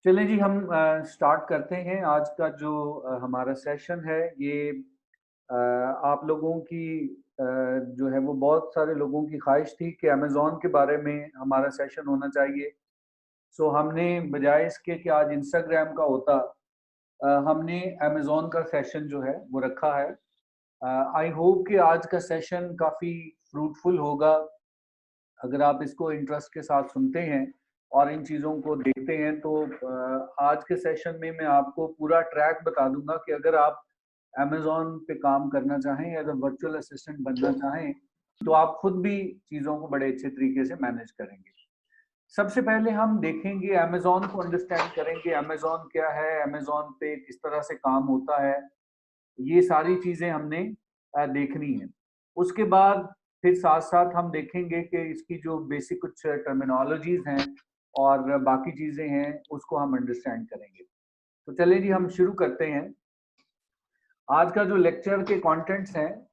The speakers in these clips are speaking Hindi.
चलें जी, हम स्टार्ट करते हैं। आज का जो हमारा सेशन है ये आप लोगों की जो है वो बहुत सारे लोगों की ख्वाहिश थी कि अमेज़न के बारे में हमारा सेशन होना चाहिए। सो हमने बजाय इसके कि आज इंस्टाग्राम का होता, हमने अमेज़न का सेशन जो है वो रखा है। आई होप कि आज का सेशन काफ़ी फ्रूटफुल होगा। अगर आप इसको इंटरेस्ट के साथ सुनते हैं और इन चीज़ों को देखते हैं तो आज के सेशन में मैं आपको पूरा ट्रैक बता दूँगा कि अगर आप अमेज़न पे काम करना चाहें, एज़ अ वर्चुअल असिस्टेंट बनना चाहें, तो आप खुद भी चीज़ों को बड़े अच्छे तरीके से मैनेज करेंगे। सबसे पहले हम देखेंगे अमेज़न को अंडरस्टैंड करेंगे, अमेज़न क्या है, अमेज़न पे किस तरह से काम होता है, ये सारी चीज़ें हमने देखनी है। उसके बाद फिर साथ-साथ हम देखेंगे कि इसकी जो बेसिक कुछ टर्मिनोलॉजीज़ हैं और बाकी चीज़ें हैं, उसको हम अंडरस्टैंड करेंगे। तो चलिए जी, हम शुरू करते हैं। आज का जो लेक्चर के कंटेंट्स हैं,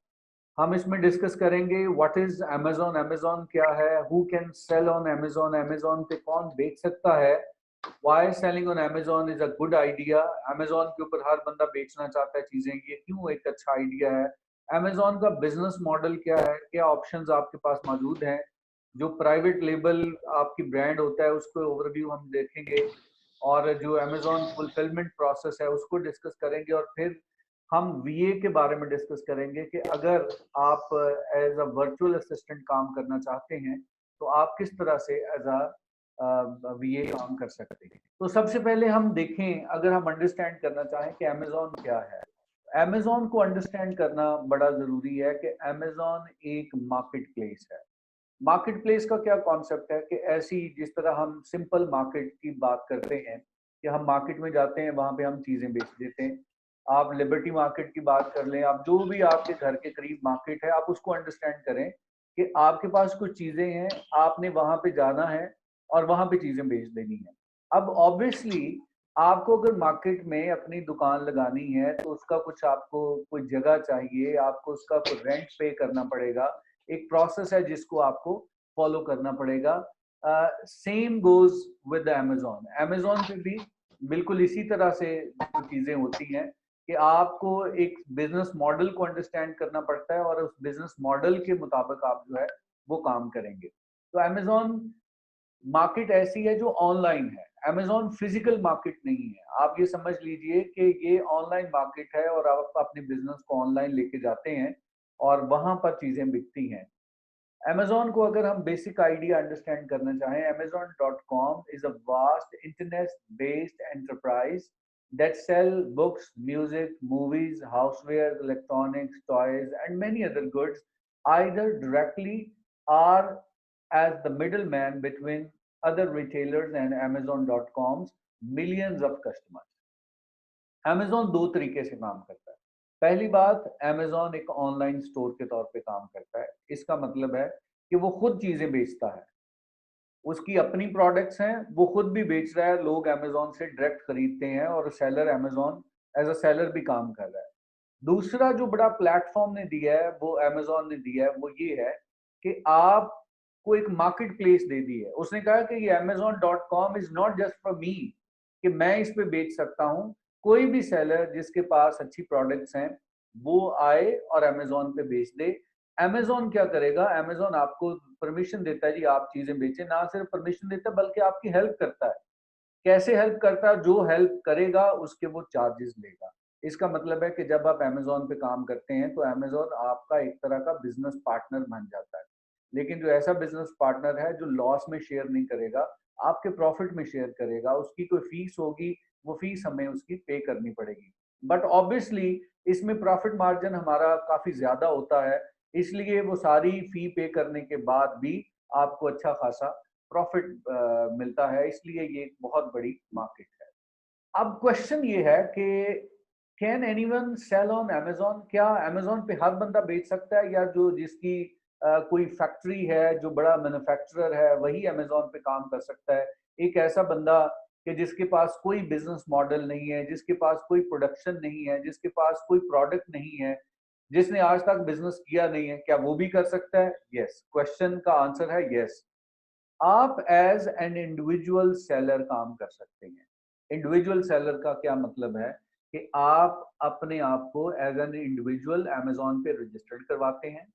हम इसमें डिस्कस करेंगे व्हाट इज़ अमेज़न, अमेज़न क्या है, हू can sell on Amazon, Amazon पे कौन बेच सकता है, why selling on Amazon is a good idea, Amazon के ऊपर हर बंदा बेचना चाहता है चीज़ें, ये क्यों एक अच्छा आइडिया है, अमेज़न का बिज़नेस मॉडल क्या है, क्या ऑप्शंस आपके पास मौजूद हैं, जो प्राइवेट लेबल आपकी ब्रांड होता है, उसको ओवरव्यू हम देखेंगे और जो अमेज़न फुलफिलमेंट प्रोसेस है, उसको डिस्कस करेंगे और फिर हम वीए के बारे में डिस्कस करेंगे कि अगर आप एज अ वर्चुअल असिस्टेंट काम करना चाहते हैं तो आप किस तरह से एज अ वीए काम कर सकते हैं। तो सबसे पहले हम देखें, अगर हम अंडरस्टैंड करना चाहें कि अमेज़न क्या है। अमेज़न को अंडरस्टैंड करना बड़ा ज़रूरी है कि अमेज़न एक मार्केट प्लेस है। मार्केट प्लेस का क्या कॉन्सेप्ट है कि ऐसी जिस तरह हम सिंपल मार्केट की बात करते हैं कि हम मार्केट में जाते हैं, वहां पे हम चीजें बेच देते हैं। आप लिबर्टी मार्केट की बात कर लें, आप जो भी आपके घर के करीब मार्केट है, आप उसको अंडरस्टैंड करें कि आपके पास कुछ चीजें हैं, आपने वहां पे जाना है और वहां पे चीजें बेच देनी है। अब ऑब्वियसली आपको अगर मार्केट में अपनी दुकान लगानी है तो उसका कुछ आपको कोई जगह चाहिए, आपको उसका कोई रेंट पे करना पड़ेगा, एक प्रोसेस है जिसको आपको फॉलो करना पड़ेगा। Same goes with Amazon. Amazon पे भी बिल्कुल इसी तरह से जो चीज़ें होती हैं कि आपको एक बिज़नेस मॉडल को अंडरस्टैंड करना पड़ता है और उस बिज़नेस मॉडल के मुताबिक आप जो है वो काम करेंगे। तो अमेज़न मार्केट ऐसी है जो ऑनलाइन है। अमेज़न फिजिकल मार्केट नहीं है। आप ये समझ लीजिए कि ये ऑनलाइन मार्केट है और आप अपने बिज़नेस को ऑनलाइन लेके जाते हैं और वहाँ पर चीज़ें बिकती हैं। अमेज़न को अगर हम बेसिक आइडिया अंडरस्टैंड करना चाहें, amazon.com is a vast internet-based enterprise that sell books, music, movies, houseware, electronics, toys, and many other goods either directly or as the middleman between other retailers and Amazon.com's millions of customers. Amazon 2 तरीके से काम करता है। पहली बात, अमेज़न एक ऑनलाइन स्टोर के तौर पे काम करता है। इसका मतलब है कि वो खुद चीज़ें बेचता है। उसकी अपनी प्रोडक्ट्स हैं, वो खुद भी बेच रहा है, लोग अमेज़न से डायरेक्ट खरीदते हैं और seller Amazon as a seller भी काम कर रहा है। दूसरा जो बड़ा प्लेटफ़ॉर्म ने दिया है, वो अमेज़न ने दिया है, वो ये है कि आपको एक मार्केट प्लेस दे दी है। उसने कहा कि ये amazon.com is not just for me, कि मैं इस पे बेच सकता हूँ। कोई भी सेलर जिसके पास अच्छी प्रोडक्ट्स हैं, वो आए और अमेज़न पे बेच दे। अमेज़न क्या करेगा? अमेज़न आपको परमिशन देता है जी, आप चीज़ें बेचें। ना सिर्फ परमिशन देता है बल्कि आपकी हेल्प करता है। कैसे हेल्प करता है? जो हेल्प करेगा उसके वो चार्जेस लेगा। इसका मतलब है कि जब आप अमेज़न पे काम करते हैं तो अमेज़न आपका एक तरह का बिज़नेस पार्टनर बन जाता है। लेकिन जो ऐसा बिज़नेस पार्टनर है जो लॉस में शेयर नहीं करेगा, आपके प्रॉफिट में शेयर करेगा, उसकी कोई फीस होगी, वो फीस हमें उसकी पे करनी पड़ेगी। बट ऑब्वियसली इसमें प्रॉफिट मार्जिन हमारा काफ़ी ज़्यादा होता है, इसलिए वो सारी फी पे करने के बाद भी आपको अच्छा खासा प्रॉफिट मिलता है, इसलिए ये एक बहुत बड़ी मार्केट है। अब क्वेश्चन ये है कि can anyone sell on Amazon? क्या अमेज़न पे हर बंदा बेच सकता है, या जो जिसकी कोई फैक्ट्री है, जो बड़ा मैन्युफैक्चरर है, वही अमेज़न पे काम कर सकता है? एक ऐसा बंदा कि जिसके पास कोई बिज़नेस मॉडल नहीं है, जिसके पास कोई प्रोडक्शन नहीं है, जिसके पास कोई प्रोडक्ट नहीं है, जिसने आज तक बिज़नेस किया नहीं है, क्या वो भी कर सकता है? यस, क्वेश्चन का आंसर है यस। आप एज एन इंडिविजुअल सेलर काम कर सकते हैं। इंडिविजुअल सेलर का क्या मतलब है कि आप अपने आप को एज एन इंडिविजुअल अमेजोन पे रजिस्टर्ड करवाते हैं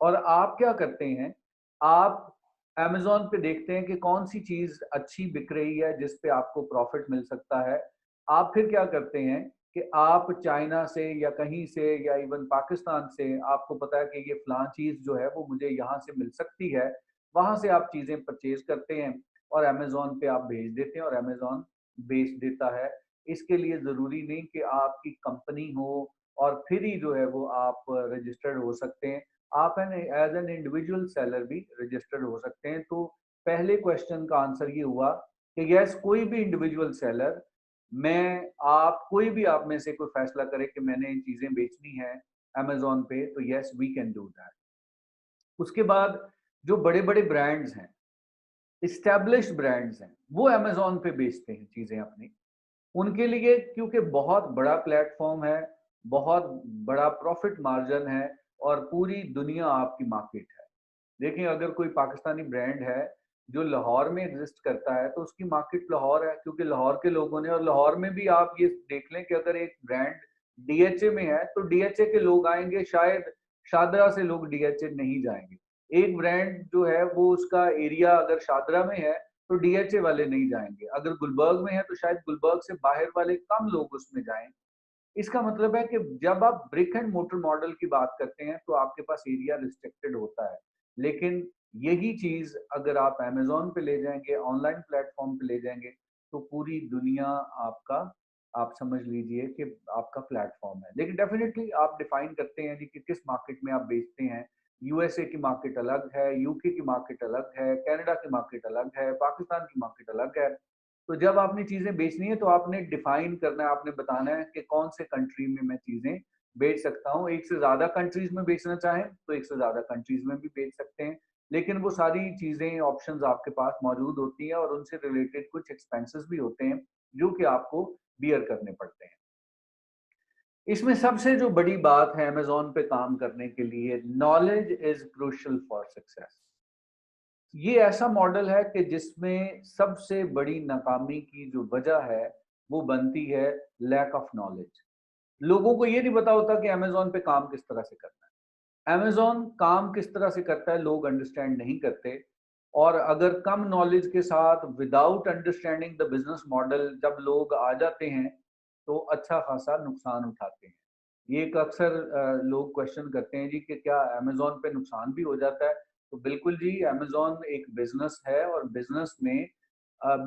और आप क्या करते हैं, आप अमेज़न पे देखते हैं कि कौन सी चीज़ अच्छी बिक रही है, जिस पे आपको प्रॉफ़िट मिल सकता है। आप फिर क्या करते हैं कि आप चाइना से या कहीं से या इवन पाकिस्तान से आपको पता है कि ये फ़लाँ चीज़ जो है वो मुझे यहाँ से मिल सकती है, वहाँ से आप चीज़ें परचेज़ करते हैं और अमेज़न पे आप भेज देते हैं और अमेज़न बेच देता है। इसके लिए ज़रूरी नहीं कि आपकी कंपनी हो और फिर ही जो है वो आप रजिस्टर्ड हो सकते हैं। आप an as an individual seller भी रजिस्टर्ड हो सकते हैं। तो पहले क्वेश्चन का आंसर ये हुआ कि यस, कोई भी इंडिविजुअल सेलर, मैं आप कोई भी आप में से कोई फैसला करे कि मैंने ये चीजें बेचनी है अमेजोन पे, तो yes we can do that. उसके बाद जो बड़े बड़े ब्रांड्स हैं, इस्टेब्लिश्ड ब्रांड्स हैं, वो अमेजोन पे बेचते हैं चीजें अपनी। उनके लिए क्योंकि बहुत बड़ा प्लेटफॉर्म है, बहुत बड़ा प्रॉफिट मार्जिन है और पूरी दुनिया आपकी मार्केट है। देखिए, अगर कोई पाकिस्तानी ब्रांड है जो लाहौर में एग्जिस्ट करता है तो उसकी मार्केट लाहौर है, क्योंकि लाहौर के लोगों ने, और लाहौर में भी आप ये देख लें कि अगर एक ब्रांड डीएचए में है तो डीएचए के लोग आएंगे, शायद शादरा से लोग डीएचए नहीं जाएंगे। एक ब्रांड जो है वो उसका एरिया अगर शादरा में है तो डीएचए वाले नहीं जाएंगे, अगर गुलबर्ग में है तो शायद गुलबर्ग से बाहर वाले कम लोग उसमें जाएं। इसका मतलब है कि जब आप ब्रिक एंड मोटर मॉडल की बात करते हैं तो आपके पास एरिया रिस्ट्रिक्टेड होता है, लेकिन यही चीज अगर आप अमेजोन पे ले जाएंगे, ऑनलाइन प्लेटफॉर्म पे ले जाएंगे, तो पूरी दुनिया आपका, आप समझ लीजिए कि आपका प्लेटफॉर्म है। लेकिन डेफिनेटली आप डिफाइन करते हैं जी कि किस मार्केट में आप बेचते हैं। यूएसए की मार्केट अलग है, यूके की मार्केट अलग है, कनाडा की मार्केट अलग है, पाकिस्तान की मार्केट अलग है। तो जब आपने चीजें बेचनी है तो आपने डिफाइन करना है, आपने बताना है कि कौन से कंट्री में मैं चीजें बेच सकता हूँ। एक से ज्यादा कंट्रीज में बेचना चाहें तो एक से ज्यादा कंट्रीज में भी बेच सकते हैं, लेकिन वो सारी चीजें, ऑप्शंस आपके पास मौजूद होती हैं और उनसे रिलेटेड कुछ एक्सपेंसेस भी होते हैं जो कि आपको बियर करने पड़ते हैं। इसमें सबसे जो बड़ी बात है अमेजोन पे काम करने के लिए, knowledge is crucial for success. ये ऐसा मॉडल है कि जिसमें सबसे बड़ी नाकामी की जो वजह है वो बनती है लैक ऑफ नॉलेज। लोगों को ये नहीं पता होता कि अमेजोन पे काम किस तरह से करना है, अमेजोन काम किस तरह से करता है, लोग अंडरस्टैंड नहीं करते। और अगर कम नॉलेज के साथ, without understanding the business model, जब लोग आ जाते हैं तो अच्छा खासा नुकसान उठाते हैं। ये एक अक्सर लोग क्वेश्चन करते हैं जी कि क्या अमेजोन पे नुकसान भी हो जाता है। तो बिल्कुल जी, अमेजोन एक बिजनेस है और बिजनेस में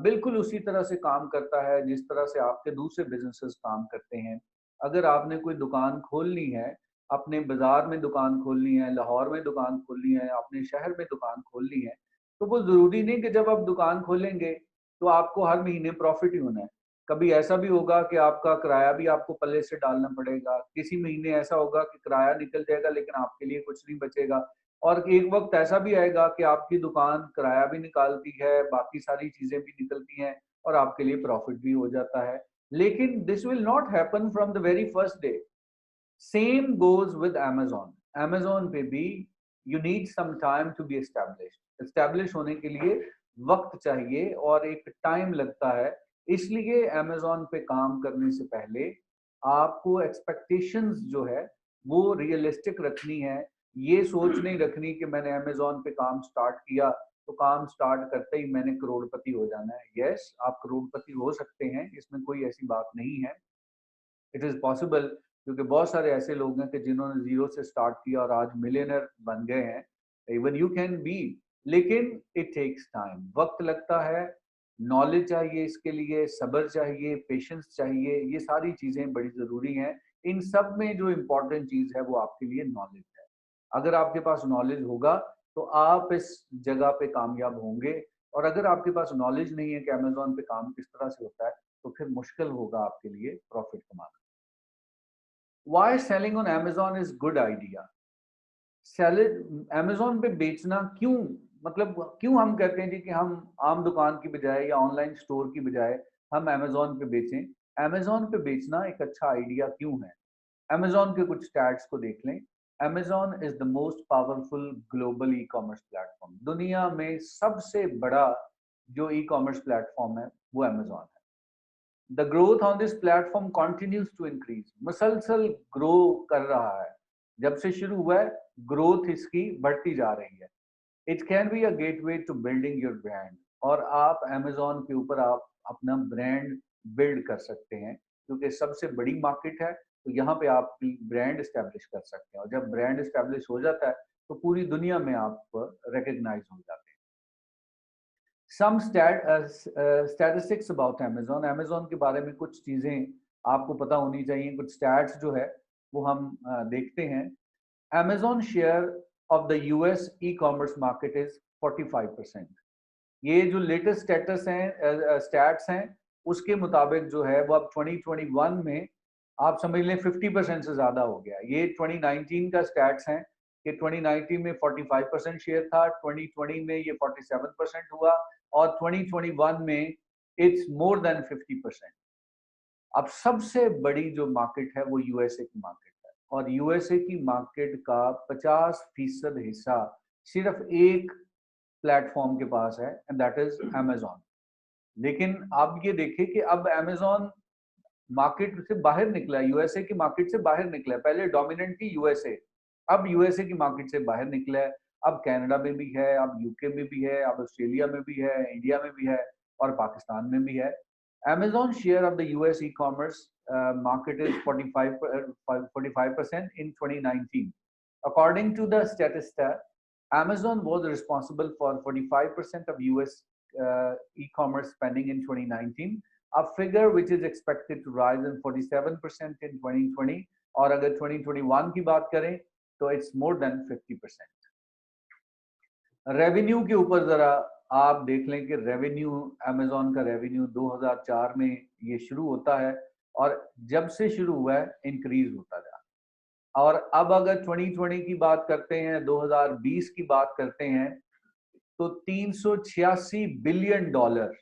बिल्कुल उसी तरह से काम करता है जिस तरह से आपके दूसरे बिजनेसेस काम करते हैं। अगर आपने कोई दुकान खोलनी है, अपने बाजार में दुकान खोलनी है, लाहौर में दुकान खोलनी है, अपने शहर में दुकान खोलनी है, तो वो जरूरी नहीं कि जब आप दुकान खोलेंगे तो आपको हर महीने प्रॉफिट ही होना है। कभी ऐसा भी होगा कि आपका किराया भी आपको पल्ले से डालना पड़ेगा, किसी महीने ऐसा होगा कि किराया निकल जाएगा लेकिन आपके लिए कुछ नहीं बचेगा, और एक वक्त ऐसा भी आएगा कि आपकी दुकान किराया भी निकालती है, बाकी सारी चीजें भी निकलती हैं और आपके लिए प्रॉफिट भी हो जाता है। लेकिन this will not happen from the very first day. Same goes with Amazon। Amazon पे भी you need some time to be established. Establish होने के लिए वक्त चाहिए और एक टाइम लगता है। इसलिए Amazon पे काम करने से पहले आपको एक्सपेक्टेशंस जो है वो रियलिस्टिक रखनी है। ये सोच नहीं रखनी कि मैंने Amazon पे काम स्टार्ट किया तो काम स्टार्ट करते ही मैंने करोड़पति हो जाना है। यस, आप करोड़पति हो सकते हैं, इसमें कोई ऐसी बात नहीं है। इट इज पॉसिबल, क्योंकि बहुत सारे ऐसे लोग हैं कि जिन्होंने जीरो से स्टार्ट किया और आज मिलियनर बन गए हैं। इवन यू कैन बी, लेकिन इट टेक्स टाइम, वक्त लगता है, नॉलेज चाहिए, इसके लिए सब्र चाहिए, पेशेंस चाहिए, ये सारी चीजें बड़ी जरूरी हैं। इन सब में जो इम्पोर्टेंट चीज है वो आपके लिए नॉलेज है। अगर आपके पास नॉलेज होगा तो आप इस जगह पे कामयाब होंगे, और अगर आपके पास नॉलेज नहीं है कि अमेजोन पे काम किस तरह से होता है तो फिर मुश्किल होगा आपके लिए प्रॉफिट कमाना। Why selling on Amazon is good idea? Sell Amazon पे बेचना क्यों, मतलब क्यों हम कहते हैं जी कि हम आम दुकान की बजाय या ऑनलाइन स्टोर की बजाय हम अमेजोन पे बेचें। अमेजोन पे बेचना एक अच्छा आइडिया क्यों है? अमेजोन के कुछ स्टैट्स को देख लें। Amazon is the most powerful global e commerce platform. दुनिया में सबसे बड़ा जो ई कॉमर्स प्लेटफॉर्म है वो अमेजोन है। The growth on this platform continues to increase, मुसलसल ग्रो कर रहा है, जब से शुरू हुआ है ग्रोथ इसकी बढ़ती जा रही है। It can be a gateway to building your brand, और आप अमेजोन के ऊपर आप अपना ब्रांड बिल्ड कर सकते हैं, क्योंकि सबसे बड़ी मार्केट है, तो यहाँ पे आप ब्रांड स्टैब्लिश कर सकते हैं, और जब ब्रांड स्टैब्लिश हो जाता है तो पूरी दुनिया में आप रिकग्नाइज हो जाते हैं। सम स्टैटिस्टिक्स अबाउट अमेजोन, अमेजोन के बारे में कुछ चीजें आपको पता होनी चाहिए, कुछ स्टैट्स जो है वो हम देखते हैं। Amazon share of the US e commerce market is 45%। ये जो लेटेस्ट स्टेटस हैं, स्टैट्स हैं, उसके मुताबिक जो है वो अब 2021 में आप समझ लें 50% से ज्यादा हो गया। ये 2019 का स्टैट्स हैं कि 2019 में 45% शेयर था, 2020 में ये 47% हुआ, और 2021 में इट्स मोर देन 50%। अब सबसे बड़ी जो मार्केट है वो यूएसए की मार्केट है, और यूएसए की मार्केट का 50% हिस्सा सिर्फ एक प्लेटफॉर्म के पास है, एंड दैट इज अमेजोन। लेकिन आप ये देखिए कि अब अमेजोन मार्केट से बाहर निकला है, यूएसए की मार्केट से बाहर निकला है। पहले डोमिनेंट थी यूएसए, अब यूएसए की मार्केट से बाहर निकला है। अब कनाडा में भी है, अब यूके में भी है, अब ऑस्ट्रेलिया में भी है, इंडिया में भी है, और पाकिस्तान में भी है। Amazon share of the US e-commerce market is 45% in 2019. According to the Statista, Amazon was responsible for 45% of US e-commerce spending in 2019, a figure which is expected to rise in 47% in 2020. और अगर 2021 की बात करें तो it's more than 50%. रेवेन्यू के ऊपर जरा आप देख लें कि रेवेन्यू, अमेजोन का रेवेन्यू 2004 में ये शुरू होता है, और जब से शुरू हुआ है इंक्रीज होता जा, और अब अगर 2020 की बात करते हैं, 2020 की बात करते हैं, तो 386 बिलियन डॉलर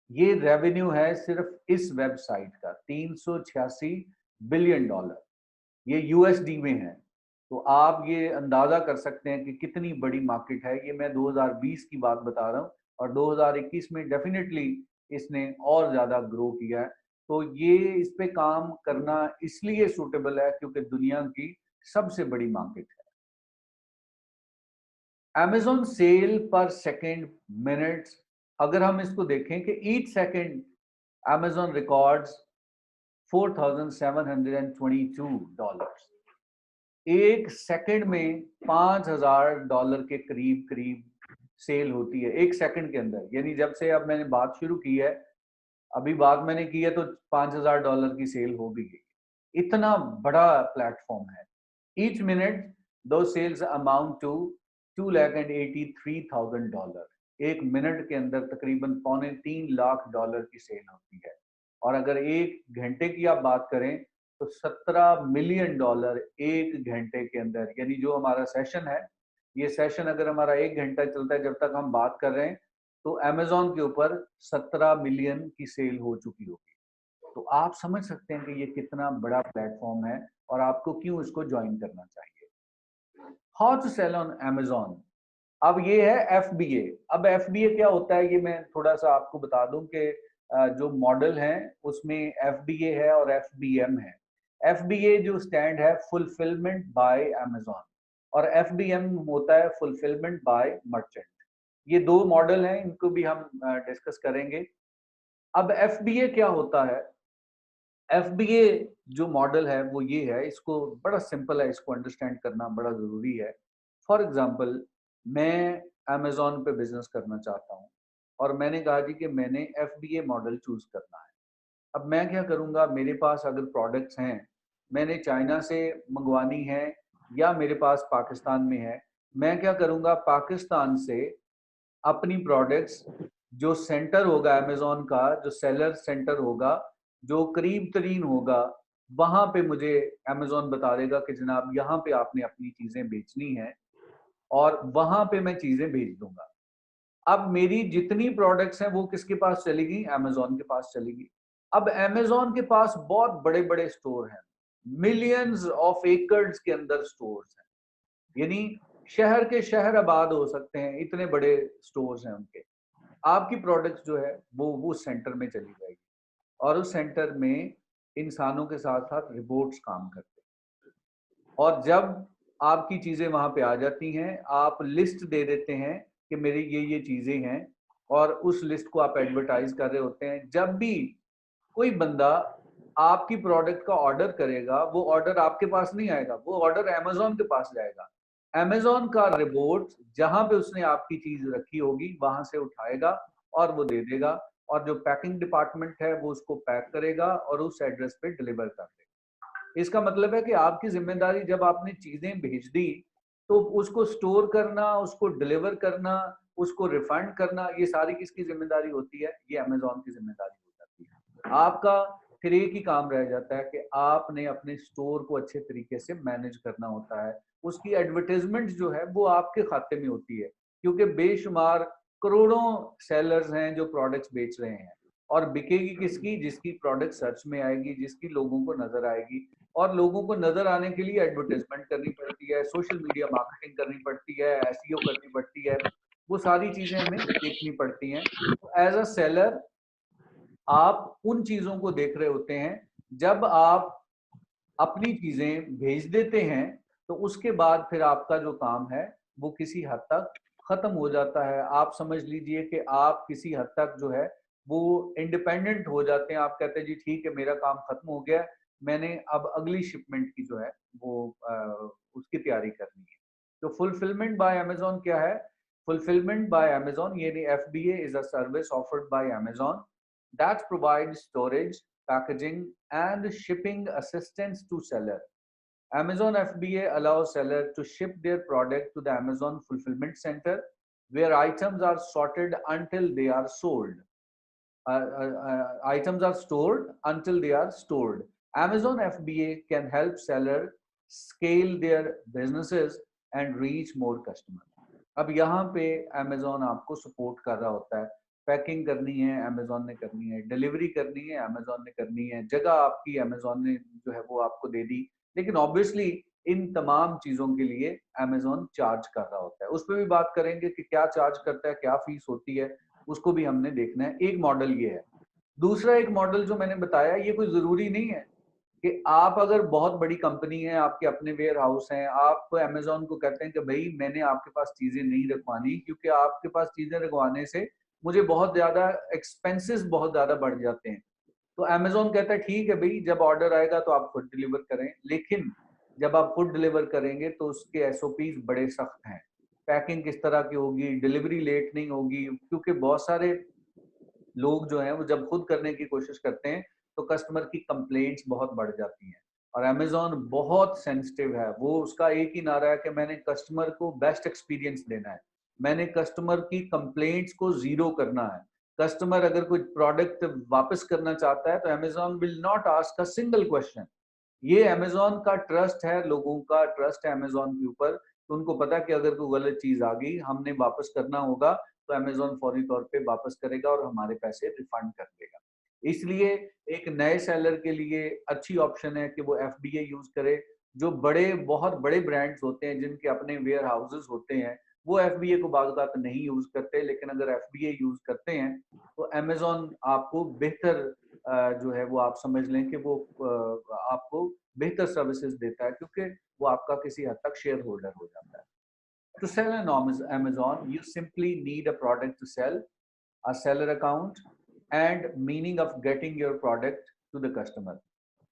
ये रेवेन्यू है सिर्फ इस वेबसाइट का। 386 बिलियन डॉलर ये यूएसडी में है। तो आप ये अंदाजा कर सकते हैं कि कितनी बड़ी मार्केट है। ये मैं 2020 की बात बता रहा हूँ, और 2021 में डेफिनेटली इसने और ज्यादा ग्रो किया है। तो ये इस पे काम करना इसलिए सूटेबल है क्योंकि दुनिया की सबसे बड़ी मार्केट है। Amazon सेल पर सेकेंड मिनट्स, अगर हम इसको देखें कि ईच सेकेंड Amazon रिकॉर्ड्स $4,722। एक सेकंड में $5,000 के करीब करीब सेल होती है एक सेकंड के अंदर। यानी जब से अब मैंने बात शुरू की है, अभी बात मैंने की है तो $5,000 की सेल हो भी गई। इतना बड़ा प्लेटफॉर्म है। ईच मिनट दो सेल्स अमाउंट टू $2,83,000। एक मिनट के अंदर तकरीबन $2.75 लाख की सेल होती है। और अगर एक घंटे की आप बात करें तो $17 मिलियन एक घंटे के अंदर। यानी जो हमारा सेशन है, ये सेशन अगर हमारा 1 घंटा चलता है, जब तक हम बात कर रहे हैं, तो अमेजोन के ऊपर 17 मिलियन की सेल हो चुकी होगी। तो आप समझ सकते हैं कि ये कितना बड़ा प्लेटफॉर्म है और आपको क्यों इसको ज्वाइन करना चाहिए। How to sell on Amazon. अब ये है FBA। अब FBA क्या होता है, ये मैं थोड़ा सा आपको बता दूं कि जो मॉडल है उसमें FBA है और FBM है। FBA जो स्टैंड है फुलफिलमेंट बाय अमेजोन, और FBM होता है फुलफिलमेंट बाय मर्चेंट। ये दो मॉडल हैं, इनको भी हम डिस्कस करेंगे। अब FBA क्या होता है, FBA जो मॉडल है वो ये है, इसको बड़ा सिंपल है, इसको अंडरस्टैंड करना बड़ा जरूरी है। फॉर एग्जाम्पल, मैं अमेजोन पे बिजनेस करना चाहता हूँ और मैंने कहा जी कि मैंने FBA मॉडल चूज करना है। अब मैं क्या करूँगा, मेरे पास अगर प्रोडक्ट्स हैं, मैंने चाइना से मंगवानी है या मेरे पास पाकिस्तान में है, मैं क्या करूँगा, पाकिस्तान से अपनी प्रोडक्ट्स, जो सेंटर होगा अमेजोन का, जो सेलर सेंटर होगा, जो करीब तरीन होगा, वहां पे मुझे अमेजोन बता देगा कि जनाब यहाँ पे आपने अपनी चीजें बेचनी है, और वहां पे मैं चीजें भेज दूंगा। अब मेरी जितनी प्रोडक्ट्स हैं वो किसके पास चलेगी, अमेजोन के पास चलेगी। अब अमेजोन के पास बहुत बड़े बड़े स्टोर हैं, मिलियंस ऑफ एकर्स के अंदर स्टोर्स हैं। यानी शहर के शहर आबाद हो सकते हैं, इतने बड़े स्टोर्स हैं उनके। आपकी प्रोडक्ट्स जो है वो सेंटर में चली जाएगी। और उस सेंटर में इंसानों के साथ साथ रोबोट्स काम करते हैं। और जब आपकी चीजें वहां पे आ जाती हैं, आप लिस्ट दे देते हैं कि मेरी ये चीजें हैं, और उस लिस्ट को आप एडवर्टाइज कर रहे होते हैं। जब भी कोई बंदा आपकी प्रोडक्ट का ऑर्डर करेगा, वो ऑर्डर आपके पास नहीं आएगा, वो ऑर्डर अमेजोन के पास जाएगा। अमेजोन का रोबोट जहां पे उसने आपकी चीज रखी होगी वहां से उठाएगा और वो दे देगा, और जो पैकिंग डिपार्टमेंट है वो उसको पैक करेगा और उस एड्रेस पे डिलीवर कर देगा। इसका मतलब है कि आपकी जिम्मेदारी, जब आपने चीजें भेज दी, तो उसको स्टोर करना, उसको डिलीवर करना, उसको रिफंड करना, ये सारी किसकी जिम्मेदारी होती है? ये अमेजोन की जिम्मेदारी हो जाती है। आपका फिर एक ही काम रह जाता है कि आपने अपने स्टोर को अच्छे तरीके से मैनेज करना होता है। उसकी एडवर्टाइजमेंट जो है वो आपके खाते में होती है, क्योंकि बेशुमार करोड़ों सेलर्स हैं जो प्रोडक्ट्स बेच रहे हैं, और बिकेगी किसकी? जिसकी प्रोडक्ट सर्च में आएगी, जिसकी लोगों को नजर आएगी। और लोगों को नजर आने के लिए एडवर्टाइजमेंट करनी पड़ती है, सोशल मीडिया मार्केटिंग करनी पड़ती है, एसईओ करनी पड़ती है, वो सारी चीजें हमें देखनी पड़ती हैं। तो एज अ सेलर आप उन चीजों को देख रहे होते हैं। जब आप अपनी चीजें भेज देते हैं, तो उसके बाद फिर आपका जो काम है वो किसी हद तक खत्म हो जाता है। आप समझ लीजिए कि आप किसी हद तक जो है वो इंडिपेंडेंट हो जाते हैं। आप कहते हैं जी ठीक है, मेरा काम खत्म हो गया, मैंने अब अगली शिपमेंट की जो है वो उसकी तैयारी करनी है। तो फुलफिलमेंट बाय अमेजोन क्या है? फुलफिलमेंट बाय अमेजोन यानी FBA is a service offered by Amazon that provides storage, packaging, and shipping assistance to seller. Amazon FBA allows seller to ship their product to the Amazon fulfillment center, where items are sorted until they are sold. Items are stored until they are stored. Amazon FBA can help seller scale their businesses and reach more customers. अब यहाँ पे Amazon आपको सपोर्ट कर रहा होता है। पैकिंग करनी है Amazon ने करनी है, डिलीवरी करनी है Amazon ने करनी है, जगह आपकी Amazon ने जो है वो आपको दे दी। लेकिन ऑब्वियसली इन तमाम चीजों के लिए Amazon चार्ज कर रहा होता है। उस पर भी बात करेंगे कि क्या चार्ज करता है, क्या फीस होती है, उसको भी हमने देखना है। एक मॉडल ये है। दूसरा एक मॉडल जो मैंने बताया, ये कोई जरूरी नहीं है कि आप अगर बहुत बड़ी कंपनी है, आपके अपने वेयर हाउस हैं, आप अमेजोन को कहते हैं कि भाई मैंने आपके पास चीजें नहीं रखवानी, क्योंकि आपके पास चीजें रखवाने से मुझे बहुत ज्यादा एक्सपेंसेस बहुत ज्यादा बढ़ जाते हैं। तो अमेजोन कहता है ठीक है भाई, जब ऑर्डर आएगा तो आप खुद डिलीवर करें, लेकिन जब आप खुद डिलीवर करेंगे तो उसके SOPs बड़े सख्त हैं। पैकिंग किस तरह की होगी, डिलीवरी लेट नहीं होगी, क्योंकि बहुत सारे लोग जो हैं वो जब खुद करने की कोशिश करते हैं तो कस्टमर की कंप्लेंट्स बहुत बढ़ जाती हैं। और अमेजोन बहुत सेंसिटिव है, वो उसका एक ही नारा है कि मैंने कस्टमर को बेस्ट एक्सपीरियंस देना है, मैंने कस्टमर की कंप्लेंट्स को जीरो करना है। कस्टमर अगर कोई प्रोडक्ट वापस करना चाहता है तो Amazon will not ask a single question. ये अमेजोन का ट्रस्ट है, लोगों का ट्रस्ट है अमेजोन के ऊपर। तो उनको पता कि अगर कोई गलत चीज आ गई, हमने वापस करना होगा, तो अमेजोन फौरी तौर पे वापस करेगा और हमारे पैसे रिफंड कर देगा। इसलिए एक नए सेलर के लिए अच्छी ऑप्शन है कि वो FBA यूज करे। जो बड़े बहुत बड़े ब्रांड्स होते हैं जिनके अपने वेयर हाउसेस होते हैं, वो FBA को बाज़ नहीं यूज करते, लेकिन अगर FBA यूज करते हैं तो अमेजोन आपको बेहतर जो है वो आप समझ लें कि वो आपको बेहतर सर्विसेज देता है, क्योंकि वो आपका किसी हद तक शेयर होल्डर हो जाता है। To sell on Amazon, you simply need a product to sell, a seller account, and meaning of getting your product to the customer.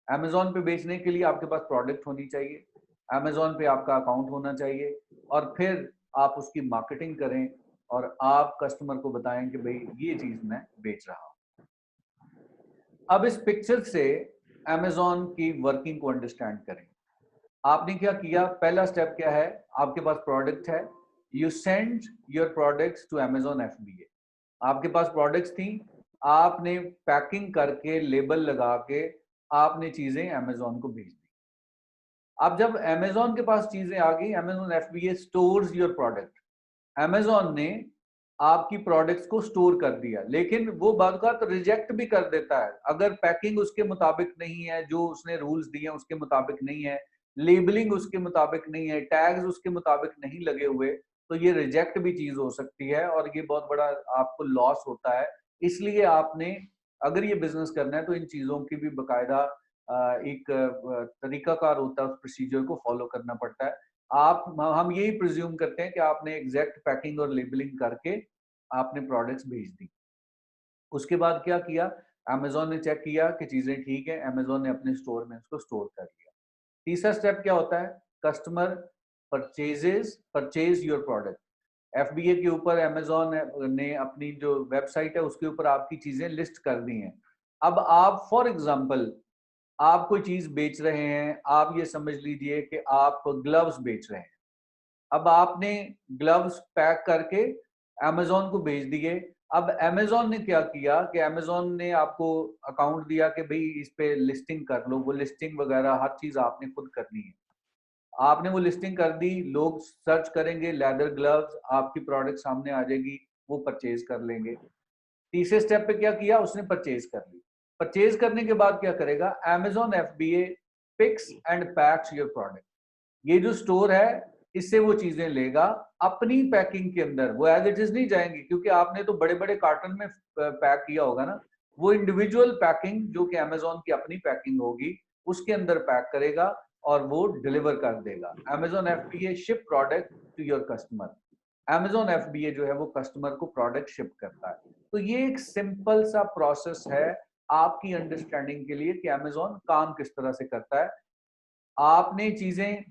Amazon पे बेचने के लिए आपके पास प्रोडक्ट होनी चाहिए, Amazon पे आपका अकाउंट होना चाहिए, और फिर आप उसकी मार्केटिंग करें और आप कस्टमर को बताएं कि भाई ये चीज मैं बेच रहा हूं। अब इस पिक्चर से Amazon की वर्किंग को अंडरस्टैंड करें। आपने क्या किया? पहला स्टेप क्या है? आपके पास प्रोडक्ट है, you send your products to Amazon FBA। आपके पास प्रोडक्ट्स थी, आपने पैकिंग करके लेबल लगा के आपने चीजें Amazon को भेज दी। अब जब Amazon के पास चीजें आ गई, Amazon FBA stores your product. Amazon ने आपकी प्रोडक्ट्स को स्टोर कर दिया, लेकिन वो बाद का तो रिजेक्ट भी कर देता है। अगर पैकिंग उसके मुताबिक नहीं है, जो उसने रूल्स दिए हैं उसके मुताबिक नहीं है, लेबलिंग उसके मुताबिक नहीं है, टैग्स उसके मुताबिक नहीं लगे हुए, तो ये रिजेक्ट भी चीज हो सकती है और ये बहुत बड़ा आपको लॉस होता है। इसलिए आपने अगर ये बिजनेस करना है तो इन चीजों की भी बकायदा एक तरीकाकार होता है, उस प्रोसीजर को फॉलो करना पड़ता है। हम यही प्रिज्यूम करते हैं कि आपने एग्जैक्ट पैकिंग और लेबलिंग करके आपने प्रोडक्ट्स भेज दी। उसके बाद क्या किया, अमेज़न ने चेक किया कि चीजें ठीक है, अमेज़न ने अपने स्टोर में उसको स्टोर कर लिया। तीसरा स्टेप क्या होता है, customer purchase your product. FBA के ऊपर अमेज़न ने अपनी जो वेबसाइट है उसके ऊपर आपकी चीजें लिस्ट कर दी हैं। अब आप फॉर एग्जांपल आप कोई चीज बेच रहे हैं, आप ये समझ लीजिए कि आप ग्लव्स बेच रहे हैं। अब आपने ग्लव्स पैक करके अमेज़न को भेज दिए। अब अमेज़न ने क्या किया कि अमेज़न ने आपको अकाउंट दिया कि भाई इस पे लिस्टिंग कर लो, वो लिस्टिंग वगैरह हर चीज आपने खुद करनी है। आपने वो लिस्टिंग कर दी, लोग सर्च करेंगे लेदर ग्लव्स, आपकी प्रोडक्ट सामने आ जाएगी, वो परचेज कर लेंगे। तीसरे स्टेप पे क्या किया, उसने परचेज कर ली। परचेज करने के बाद क्या करेगा, Amazon FBA picks and packs your product. ये जो स्टोर है इससे वो चीजें लेगा, अपनी पैकिंग के अंदर वो एज इट इज नहीं जाएंगी, क्योंकि आपने तो बड़े बड़े कार्टन में पैक किया होगा ना। वो इंडिविजुअल पैकिंग जो कि अमेज़न की अपनी पैकिंग होगी उसके अंदर पैक करेगा और वो डिलीवर कर देगा। Amazon FBA ship product to your customer. Amazon FBA जो है वो कस्टमर को प्रोडक्ट शिप करता है। तो ये एक सिंपल सा प्रोसेस है आपकी अंडरस्टैंडिंग के लिए कि अमेज़न काम किस तरह से करता है। आपने चीजें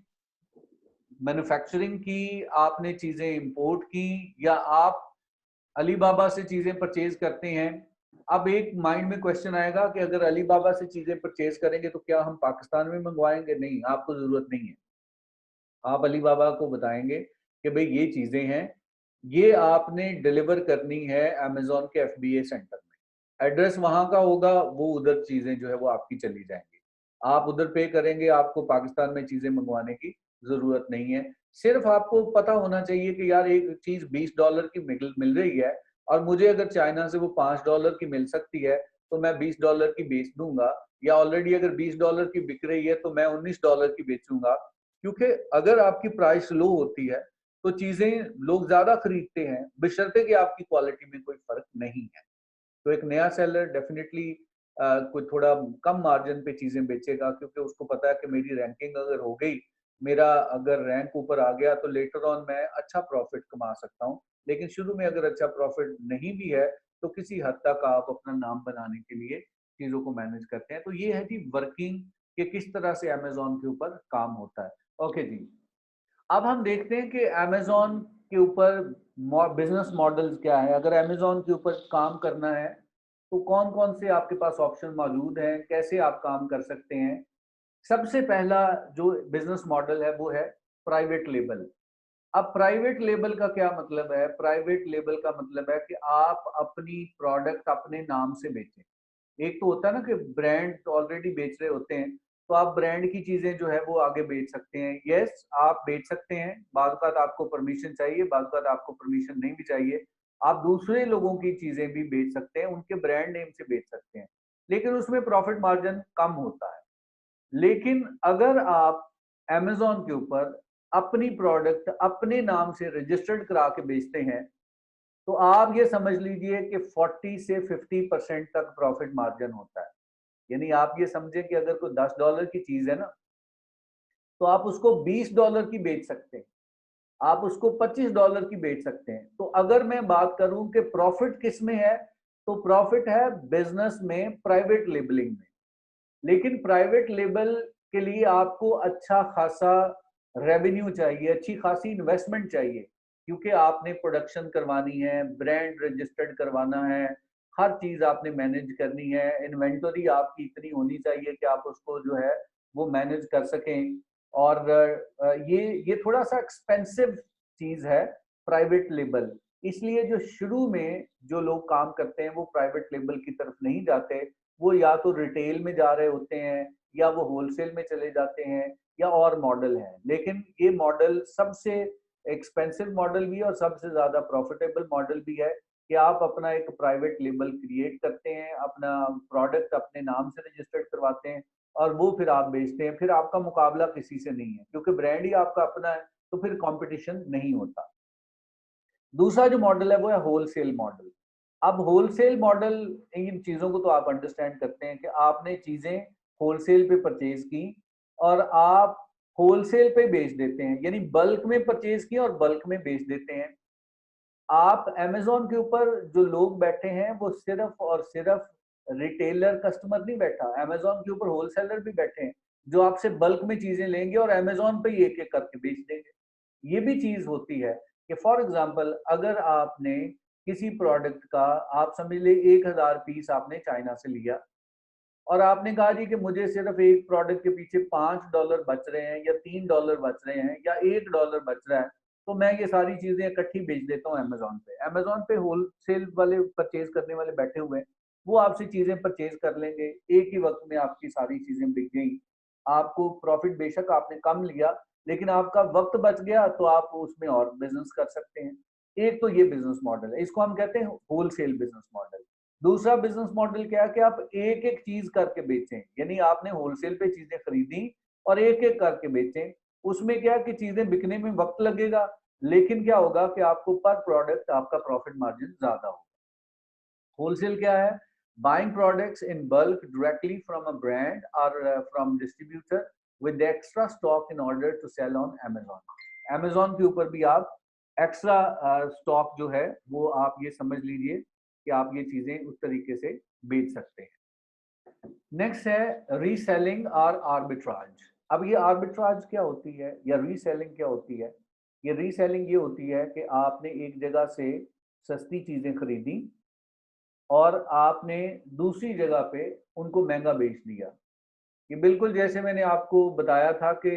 मैन्युफैक्चरिंग की, आपने चीजें इंपोर्ट की, या आप अलीबाबा से चीजें परचेज करते हैं। अब एक माइंड में क्वेश्चन आएगा कि अगर अलीबाबा से चीजें परचेज करेंगे तो क्या हम पाकिस्तान में मंगवाएंगे? नहीं, आपको जरूरत नहीं है। आप अलीबाबा को बताएंगे कि भाई ये चीजें हैं, ये आपने डिलीवर करनी है अमेज़न के एफबीए सेंटर में। एड्रेस वहां का होगा, वो उधर चीजें जो है वो आपकी चली जाएंगी। आप उधर पे करेंगे, आपको पाकिस्तान में चीजें मंगवाने की जरूरत नहीं है। सिर्फ आपको पता होना चाहिए कि यार एक चीज $20 की मिल रही है और मुझे अगर चाइना से वो $5 की मिल सकती है तो मैं $20 की बेच दूंगा, या ऑलरेडी अगर $20 की बिक रही है तो मैं $19 की बेचूंगा। क्योंकि अगर आपकी प्राइस लो होती है तो चीजें लोग ज्यादा खरीदते हैं, बशर्ते कि आपकी क्वालिटी में कोई फर्क नहीं है। तो एक नया सेलर डेफिनेटली कोई थोड़ा कम मार्जिन पे चीजें बेचेगा, क्योंकि उसको पता है कि मेरी रैंकिंग अगर हो गई, मेरा अगर रैंक ऊपर आ गया तो लेटर ऑन मैं अच्छा प्रॉफिट कमा सकता हूँ। लेकिन शुरू में अगर अच्छा प्रॉफिट नहीं भी है तो किसी हद तक आप अपना नाम बनाने के लिए चीजों को मैनेज करते हैं। तो ये है जी वर्किंग कि किस तरह से अमेज़न के ऊपर काम होता है। ओके जी, अब हम देखते हैं कि अमेज़न के ऊपर बिजनेस मॉडल्स क्या है। अगर अमेज़न के ऊपर काम करना है तो कौन कौन से आपके पास ऑप्शन मौजूद हैं, कैसे आप काम कर सकते हैं। सबसे पहला जो बिजनेस मॉडल है वो है प्राइवेट लेबल। अब प्राइवेट लेबल का क्या मतलब है, प्राइवेट लेबल का मतलब है कि आप अपनी प्रोडक्ट अपने नाम से बेचें। एक तो होता है ना कि ब्रांड ऑलरेडी बेच रहे होते हैं, तो आप ब्रांड की चीजें जो है वो आगे बेच सकते हैं। यस, आप बेच सकते हैं, बाद बात आपको परमिशन चाहिए, बाद बात आपको परमिशन नहीं भी चाहिए। आप दूसरे लोगों की चीजें भी बेच सकते हैं, उनके ब्रांड नेम से बेच सकते हैं, लेकिन उसमें प्रॉफिट मार्जिन कम होता है। लेकिन अगर आप अमेज़न के ऊपर अपनी प्रोडक्ट अपने नाम से रजिस्टर्ड करा के बेचते हैं तो आप ये समझ लीजिए कि 40 से 50% तक प्रॉफिट मार्जिन होता है। यानी आप ये समझे कि अगर कोई $10 की चीज है ना, तो आप उसको $20 की बेच सकते हैं, आप उसको $25 की बेच सकते हैं। तो अगर मैं बात करूं कि प्रॉफिट किस में है, तो प्रॉफिट है बिजनेस में प्राइवेट लेबलिंग में। लेकिन प्राइवेट लेबल के लिए आपको अच्छा खासा रेवेन्यू चाहिए, अच्छी खासी इन्वेस्टमेंट चाहिए, क्योंकि आपने प्रोडक्शन करवानी है, ब्रांड रजिस्टर्ड करवाना है, हर चीज आपने मैनेज करनी है। इन्वेंटरी आपकी इतनी होनी चाहिए कि आप उसको जो है वो मैनेज कर सकें। और ये थोड़ा सा एक्सपेंसिव चीज है प्राइवेट लेबल। इसलिए जो शुरू में जो लोग काम करते हैं वो प्राइवेट लेबल की तरफ नहीं जाते, वो या तो रिटेल में जा रहे होते हैं या वो होलसेल में चले जाते हैं या और मॉडल है। लेकिन ये मॉडल सबसे एक्सपेंसिव मॉडल भी है और सबसे ज्यादा प्रॉफिटेबल मॉडल भी है कि आप अपना एक प्राइवेट लेबल क्रिएट करते हैं, अपना प्रोडक्ट अपने नाम से रजिस्टर्ड करवाते हैं और वो फिर आप बेचते हैं। फिर आपका मुकाबला किसी से नहीं है, क्योंकि ब्रांड ही आपका अपना है, तो फिर कंपटीशन नहीं होता। दूसरा जो मॉडल है वो है होलसेल मॉडल। अब होलसेल मॉडल, इन चीजों को तो आप अंडरस्टैंड करते हैं कि आपने चीजें होलसेल पे परचेज की और आप होलसेल पे बेच देते हैं, यानी बल्क में परचेज की और बल्क में बेच देते हैं। आप अमेज़न के ऊपर जो लोग बैठे हैं वो सिर्फ और सिर्फ रिटेलर कस्टमर नहीं बैठा, अमेज़न के ऊपर होलसेलर भी बैठे हैं जो आपसे बल्क में चीजें लेंगे और अमेज़न पे ही एक-एक करके बेच देंगे। ये भी चीज होती है कि फॉर एग्जांपल अगर आपने किसी प्रोडक्ट का, आप समझ ले 1000 पीस आपने चाइना से लिया और आपने कहा जी कि मुझे सिर्फ एक प्रोडक्ट के पीछे $5 बच रहे हैं या $3 बच रहे हैं या $1 बच रहा है, तो मैं ये सारी चीजें इकट्ठी बेच देता हूँ अमेज़न पे। अमेज़न पे होलसेल वाले परचेज करने वाले बैठे हुए हैं, वो आपसे चीजें परचेज कर लेंगे, एक ही वक्त में आपकी सारी चीजें बिक गई। आपको प्रॉफिट बेशक आपने कम लिया, लेकिन आपका वक्त बच गया तो आप उसमें और बिजनेस कर सकते हैं। एक तो ये बिजनेस मॉडल है, इसको हम कहते हैं होलसेल बिजनेस मॉडल। दूसरा बिजनेस मॉडल क्या है कि आप एक एक चीज करके बेचें, यानी आपने होलसेल पे चीजें खरीदी और एक एक करके बेचें। उसमें क्या है कि चीजें बिकने में वक्त लगेगा, लेकिन क्या होगा कि आपको पर प्रोडक्ट आपका प्रॉफिट मार्जिन ज्यादा होगा। होलसेल क्या है? Buying products in bulk directly from a brand और from distributor with extra stock in order to sell on Amazon. Amazon के ऊपर भी आप एक्स्ट्रा स्टॉक जो है वो आप ये समझ लीजिए कि आप ये चीजें उस तरीके से बेच सकते हैं। नेक्स्ट है रीसेलिंग और आर्बिट्राज। अब ये आर्बिट्राज क्या होती है या रीसेलिंग क्या होती है? ये रीसेलिंग ये होती है कि आपने एक जगह से सस्ती चीजें खरीदी और आपने दूसरी जगह पे उनको महंगा बेच दिया। ये बिल्कुल जैसे मैंने आपको बताया था कि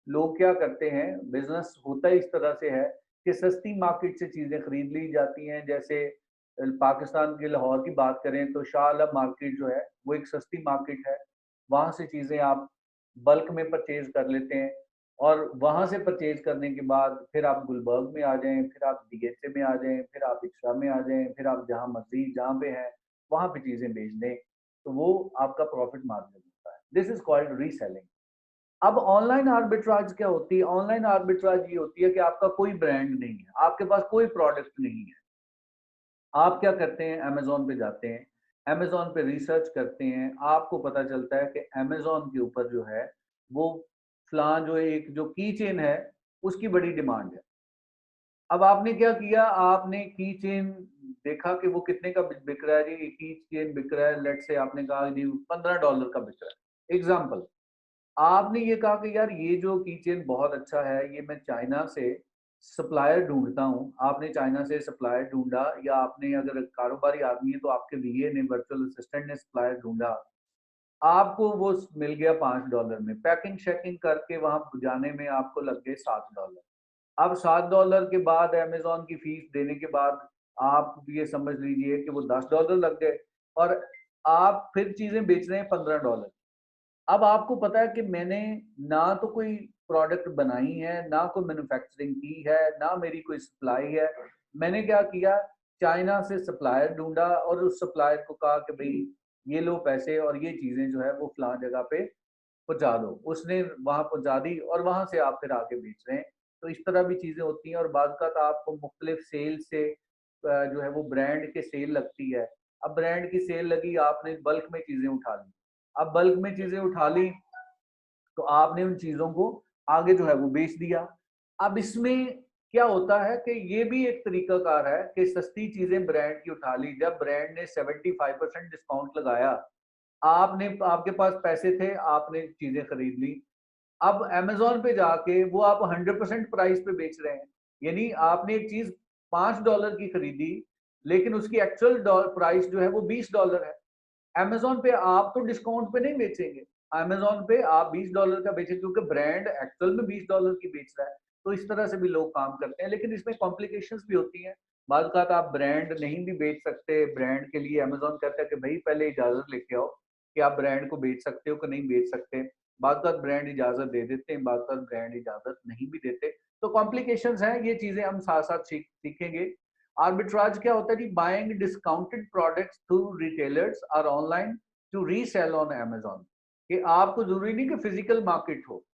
लोग क्या करते हैं, बिजनेस होता ही इस तरह से है कि सस्ती मार्केट से चीजें खरीद ली जाती हैं। जैसे पाकिस्तान के लाहौर की बात करें तो शाह आलम मार्केट जो है वो एक सस्ती मार्केट है, वहां से चीजें आप बल्क में परचेज कर लेते हैं और वहां से परचेज करने के बाद फिर आप गुलबर्ग में आ जाएं, फिर आप डीएचए में आ जाएं, फिर आप इक्शा में आ जाएं, फिर आप जहां मर्जी जहां पे हैं वहां पे चीजें बेच दें, तो वो आपका प्रॉफिट मार्जिन होता है। This is called reselling. अब ऑनलाइन आर्बिट्राज क्या होती है? ऑनलाइन आर्बिट्राज ये होती है कि आपका कोई ब्रांड नहीं है, आपके पास कोई प्रोडक्ट नहीं है। आप क्या करते हैं? अमेज़न पे जाते हैं, अमेज़न पे रिसर्च करते हैं, आपको पता चलता है कि अमेज़न के ऊपर जो है वो फलां जो एक जो की चेन है उसकी बड़ी डिमांड है। अब आपने क्या किया? आपने की चेन देखा कि वो कितने का बिक रहा है जी, की चेन बिक रहा है, लेट्स से आपने कहा जी $15 का बिक रहा है, एग्जाम्पल। आपने ये कहा कि यार ये जो कीचेन बहुत अच्छा है, ये मैं चाइना से सप्लायर ढूंढता हूँ। आपने चाइना से सप्लायर ढूंढा या आपने अगर कारोबारी आदमी है तो आपके वीए ने, वर्चुअल असिस्टेंट ने सप्लायर ढूंढा, आपको वो मिल गया $5 में। पैकिंग शैकिंग करके वहां जाने में आपको लग गए $7। अब $7 के बाद अमेज़न की फीस देने के बाद आप ये समझ लीजिए कि वो $10 लग गए और आप फिर चीजें बेच रहे हैं $15। अब आपको पता है कि मैंने ना तो कोई प्रोडक्ट बनाई है, ना कोई मैन्युफैक्चरिंग की है, ना मेरी कोई सप्लाई है। मैंने क्या किया? चाइना से सप्लायर ढूँढा और उस सप्लायर को कहा कि भई ये लो पैसे और ये चीज़ें जो है वो फलाँ जगह पे पहुँचा दो। उसने वहाँ पहुँचा दी और वहाँ से आप फिर आके बेच रहे हैं। तो इस तरह भी चीज़ें होती हैं और बाज़-औक़ात आपको मुख्तलिफ सेल से जो है वो ब्रांड के सेल लगती है। अब ब्रांड की सेल लगी, आपने बल्क में चीज़ें उठा ली। अब बल्क में चीज़ें उठा ली, तो आपने उन चीज़ों को आगे जो है वो बेच दिया। अब इसमें क्या होता है कि ये भी एक तरीकाकार है कि सस्ती चीज़ें ब्रांड की उठा ली। जब ब्रांड ने 75% डिस्काउंट लगाया, आपने आपके पास पैसे थे, आपने चीज़ें खरीद ली। अब अमेज़न पे जाके वो आप 100% प्राइस पे बेच रहे हैं। यानी आपने एक चीज़ $5 की खरीदी, लेकिन उसकी एक्चुअल प्राइस जो है वो $20 है। अमेज़न पे आप तो डिस्काउंट पे नहीं बेचेंगे। अमेज़न पे आप $20 का बेचेंगे क्योंकि ब्रांड एक्चुअल में $20 की बेच रहा है। तो इस तरह से भी लोग काम करते हैं, लेकिन इसमें कॉम्प्लिकेशंस भी होती हैं। बाज़ औक़ात आप ब्रांड नहीं भी बेच सकते, ब्रांड के लिए अमेज़न कहता है कि भई पहले इजाज़त लेके आओ कि आप ब्रांड को बेच सकते हो कि नहीं बेच सकते। बाज़ औक़ात ब्रांड इजाज़त दे देते हैं, बाज़ औक़ात ब्रांड इजाज़त नहीं भी देते। तो कॉम्प्लिकेशंस हैं, ये चीज़ें हम साथ-साथ सीखेंगे। आर्बिट्राज क्या होता है जी? Buying discounted products through retailers और online to resell on Amazon. कि आपको जरूरी नहीं कि फिजिकल मार्केट हो,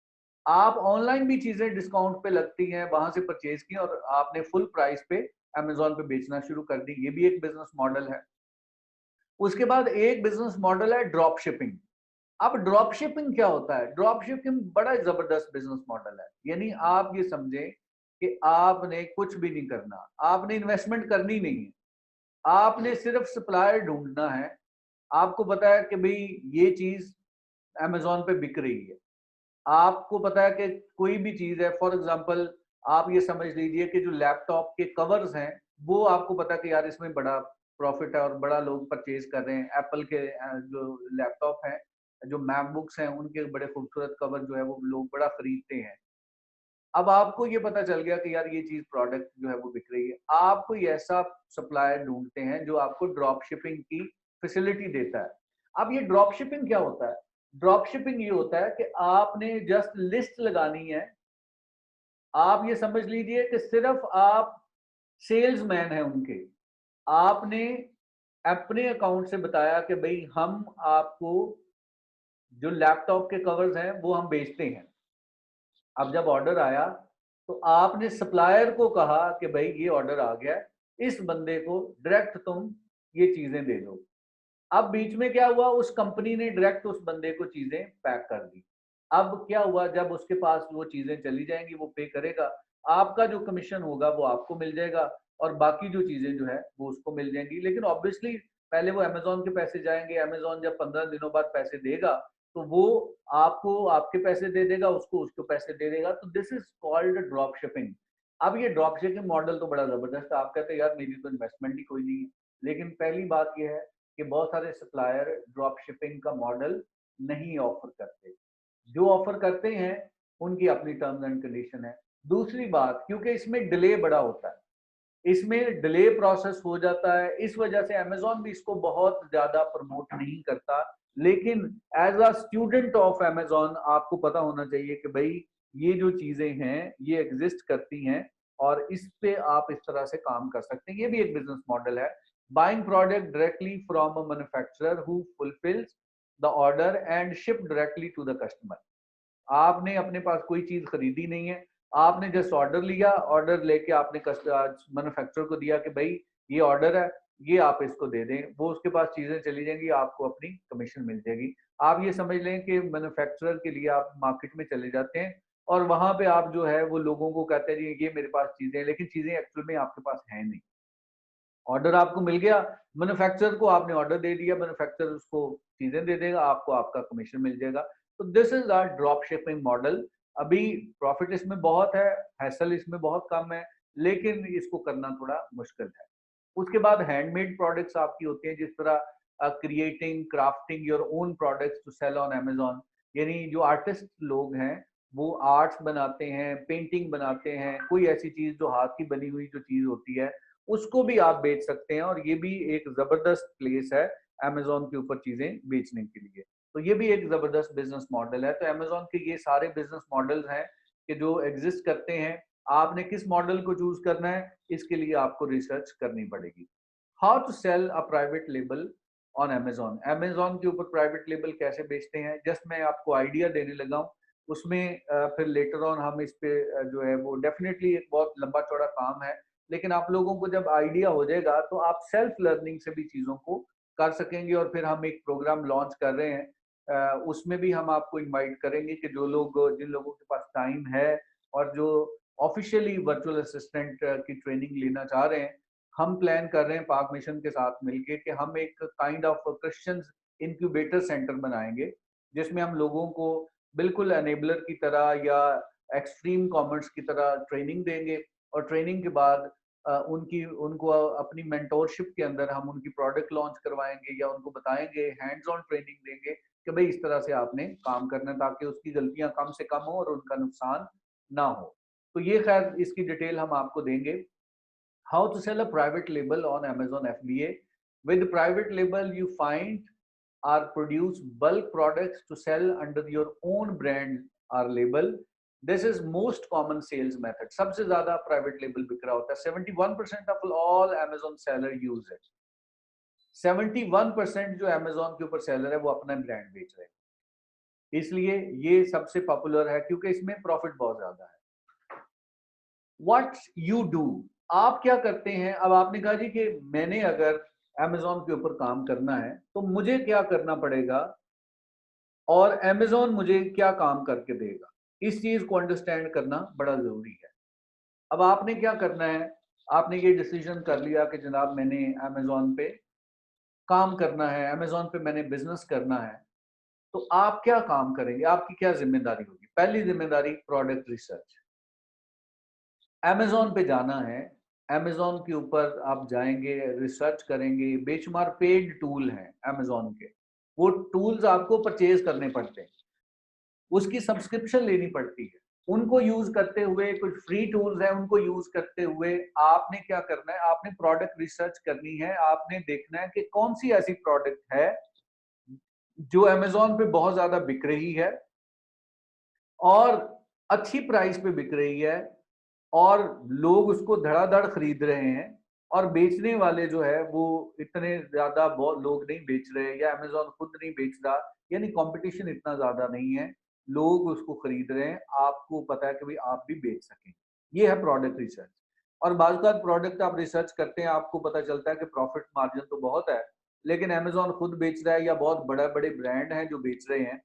आप ऑनलाइन भी चीजें डिस्काउंट पे लगती हैं, वहां से परचेज की और आपने फुल प्राइस पे अमेजोन पे बेचना शुरू कर दी, ये भी एक बिजनेस मॉडल है। उसके बाद एक बिजनेस मॉडल है ड्रॉप शिपिंग। अब ड्रॉप शिपिंग क्या होता है? ड्रॉप शिपिंग बड़ा जबरदस्त बिजनेस मॉडल है। यानी आप ये समझें कि आपने कुछ भी नहीं करना, आपने इन्वेस्टमेंट करनी नहीं है, आपने सिर्फ सप्लायर ढूंढना है। आपको पता है कि भाई ये चीज अमेजोन पे बिक रही है, आपको पता है कि कोई भी चीज है, फॉर एग्जांपल आप ये समझ लीजिए कि जो लैपटॉप के कवर्स हैं, वो आपको पता है कि यार इसमें बड़ा प्रॉफिट है और बड़ा लोग परचेज कर रहे हैं। एप्पल के जो लैपटॉप हैं, जो मैकबुक्स हैं, उनके बड़े खूबसूरत कवर जो है वो लोग बड़ा खरीदते हैं। अब आपको ये पता चल गया कि यार ये चीज प्रोडक्ट जो है वो बिक रही है, आप कोई ऐसा सप्लायर ढूंढते हैं जो आपको ड्रॉप शिपिंग की फैसिलिटी देता है। अब ये ड्रॉप शिपिंग क्या होता है? ड्रॉप शिपिंग ये होता है कि आपने जस्ट लिस्ट लगानी है। आप ये समझ लीजिए कि सिर्फ आप सेल्समैन हैं उनके। आपने अपने अकाउंट से बताया कि भाई हम आपको जो लैपटॉप के कवर्स हैं वो हम बेचते हैं। अब जब ऑर्डर आया तो आपने सप्लायर को कहा कि भाई ये ऑर्डर आ गया है, इस बंदे को डायरेक्ट तुम ये चीजें दे दो। अब बीच में क्या हुआ, उस कंपनी ने डायरेक्ट उस बंदे को चीजें पैक कर दी। अब क्या हुआ, जब उसके पास वो चीजें चली जाएंगी, वो पे करेगा, आपका जो कमीशन होगा वो आपको मिल जाएगा और बाकी जो चीजें जो है वो उसको मिल जाएंगी। लेकिन ऑब्वियसली पहले वो अमेजोन के पैसे जाएंगे, अमेजोन जब 15 दिनों बाद पैसे देगा तो वो आपको आपके पैसे दे देगा, उसको उसको पैसे दे देगा। तो this is called drop shipping. अब ये ड्रॉप शिपिंग मॉडल तो बड़ा जबरदस्त है। आप कहते हैं यार मेरी तो इन्वेस्टमेंट ही कोई नहीं है, लेकिन पहली बात यह है कि बहुत सारे सप्लायर ड्रॉप शिपिंग का मॉडल नहीं ऑफर करते। जो ऑफर करते हैं उनकी अपनी टर्म्स एंड कंडीशन है। दूसरी बात, क्योंकि इसमें डिले बड़ा होता है, इसमें डिले प्रोसेस हो जाता है, इस वजह से अमेजोन भी इसको बहुत ज्यादा प्रमोट नहीं करता। लेकिन as a student of Amazon आपको पता होना चाहिए कि भाई ये जो चीजें हैं ये एग्जिस्ट करती हैं और इस पे आप इस तरह से काम कर सकते हैं। ये भी एक बिजनेस मॉडल है। Buying product directly from a manufacturer who fulfills the order and ship directly to the customer. आपने अपने पास कोई चीज खरीदी नहीं है, आपने जस्ट ऑर्डर लिया, ऑर्डर लेके आपने मैन्युफैक्चरर को दिया कि भाई ये ऑर्डर है, ये आप इसको दे दें, वो उसके पास चीजें चली जाएंगी, आपको अपनी कमीशन मिल जाएगी। आप ये समझ लें कि मैन्युफैक्चरर के लिए आप मार्केट में चले जाते हैं और वहां पे आप जो है वो लोगों को कहते हैं जी ये मेरे पास चीजें हैं, लेकिन चीजें एक्चुअल में आपके पास है नहीं। ऑर्डर आपको मिल गया, मैन्युफैक्चरर को आपने ऑर्डर दे दिया, मैन्युफैक्चरर उसको चीजें दे देगा, आपको आपका कमीशन मिल जाएगा। तो this is our drop shipping model. अभी प्रॉफिट इसमें बहुत है, हैसल इसमें बहुत कम है, लेकिन इसको करना थोड़ा मुश्किल है। उसके बाद हैंडमेड प्रोडक्ट्स आपकी होती हैं, जिस तरह creating crafting your own products to sell on Amazon. यानी जो आर्टिस्ट लोग हैं वो आर्ट्स बनाते हैं, पेंटिंग बनाते हैं, कोई ऐसी चीज जो हाथ की बनी हुई जो चीज होती है उसको भी आप बेच सकते हैं। और ये भी एक जबरदस्त प्लेस है अमेजोन के ऊपर चीजें बेचने के लिए। तो ये भी एक जबरदस्त बिजनेस मॉडल है। तो अमेजोन के ये सारे बिजनेस मॉडल्स हैं कि जो एग्जिस्ट करते हैं। आपने किस मॉडल को चूज करना है, इसके लिए आपको रिसर्च करनी पड़ेगी। How to sell a private label on Amazon. Amazon के ऊपर प्राइवेट लेबल कैसे बेचते हैं, जस्ट मैं आपको आइडिया देने लगा हूँ। उसमें फिर लेटर ऑन हम इस पे जो है वो डेफिनेटली एक बहुत लंबा चौड़ा काम है। लेकिन आप लोगों को जब आइडिया हो जाएगा तो आप सेल्फ लर्निंग से भी चीजों को कर सकेंगे। और फिर हम एक प्रोग्राम लॉन्च कर रहे हैं, उसमें भी हम आपको इनवाइट करेंगे कि जो लोग जिन लोगों के पास टाइम है और जो ऑफिशियली वर्चुअल असिस्टेंट की ट्रेनिंग लेना चाह रहे हैं, हम प्लान कर रहे हैं पाक मिशन के साथ मिलके कि हम एक kind of Christian incubator centre बनाएंगे, जिसमें हम लोगों को बिल्कुल एनेबलर की तरह या एक्सट्रीम कॉमर्स की तरह ट्रेनिंग देंगे। और ट्रेनिंग के बाद उनकी उनको अपनी मेंटोरशिप के अंदर हम उनकी प्रोडक्ट लॉन्च करवाएंगे या उनको बताएंगे, हैंड्स ऑन ट्रेनिंग देंगे कि भाई इस तरह से आपने काम करना है, ताकि उसकी गलतियां कम से कम हो और उनका नुकसान ना हो। तो ये खैर इसकी डिटेल हम आपको देंगे। How to sell a private label on Amazon FBA. With private label, you find or produce bulk products to sell under your own brand or label. This is most common sales method. सबसे ज़्यादा private label बिक रहा होता है। 71% of all Amazon seller use it. 71% जो Amazon के ऊपर seller है वो अपना brand बेच रहे हैं। इसलिए ये सबसे पॉपुलर है क्योंकि इसमें प्रॉफिट बहुत ज्यादा है। What you do आप क्या करते हैं? अब आपने कहा जी कि मैंने अगर अमेज़न के ऊपर काम करना है, तो मुझे क्या करना पड़ेगा और अमेज़न मुझे क्या काम करके देगा? इस चीज़ को अंडरस्टैंड करना बड़ा ज़रूरी है। अब आपने क्या करना है? आपने ये डिसीज़न कर लिया कि जनाब मैंने अमेज़न पे काम करना है, अमेज़न पे मैंने बिज़नेस करना है। तो आप क्या काम करेंगे? आपकी क्या ज़िम्मेदारी होगी? पहली ज़िम्मेदारी प्रोडक्ट रिसर्च। अमेज़न पे जाना है, अमेज़न के ऊपर आप जाएँगे, रिसर्च करेंगे, बेशुमार पेड टूल हैं अमेज़न के। वो टूल्स आपको परचेज़ करने पड़ते हैं, उसकी सब्सक्रिप्शन लेनी पड़ती है। उनको यूज़ करते हुए कुछ फ्री टूल्स हैं, उनको यूज़ करते हुए आपने क्या करना है, आपने प्रोडक्ट रिसर्च करनी है, आपने देखना है कि कौन-सी ऐसी प्रोडक्ट है, जो अमेज़न पे बहुत ज़्यादा बिक रही है और अच्छी प्राइस पे बिक रही है और लोग उसको धड़ाधड़ खरीद रहे हैं और बेचने वाले जो है वो इतने ज़्यादा बहुत लोग नहीं बेच रहे या अमेज़न खुद नहीं बेच रहा, यानी कॉम्पिटिशन इतना ज़्यादा नहीं है, लोग उसको खरीद रहे हैं, आपको पता है कि भई आप भी बेच सकें। ये है प्रोडक्ट रिसर्च और बाज़-औक़ात प्रोडक्ट आप रिसर्च करते हैं, आपको पता चलता है कि प्रॉफिट मार्जिन तो बहुत है, लेकिन अमेज़न खुद बेच रहा है या बहुत बड़े-बड़े ब्रांड हैं जो बेच रहे हैं,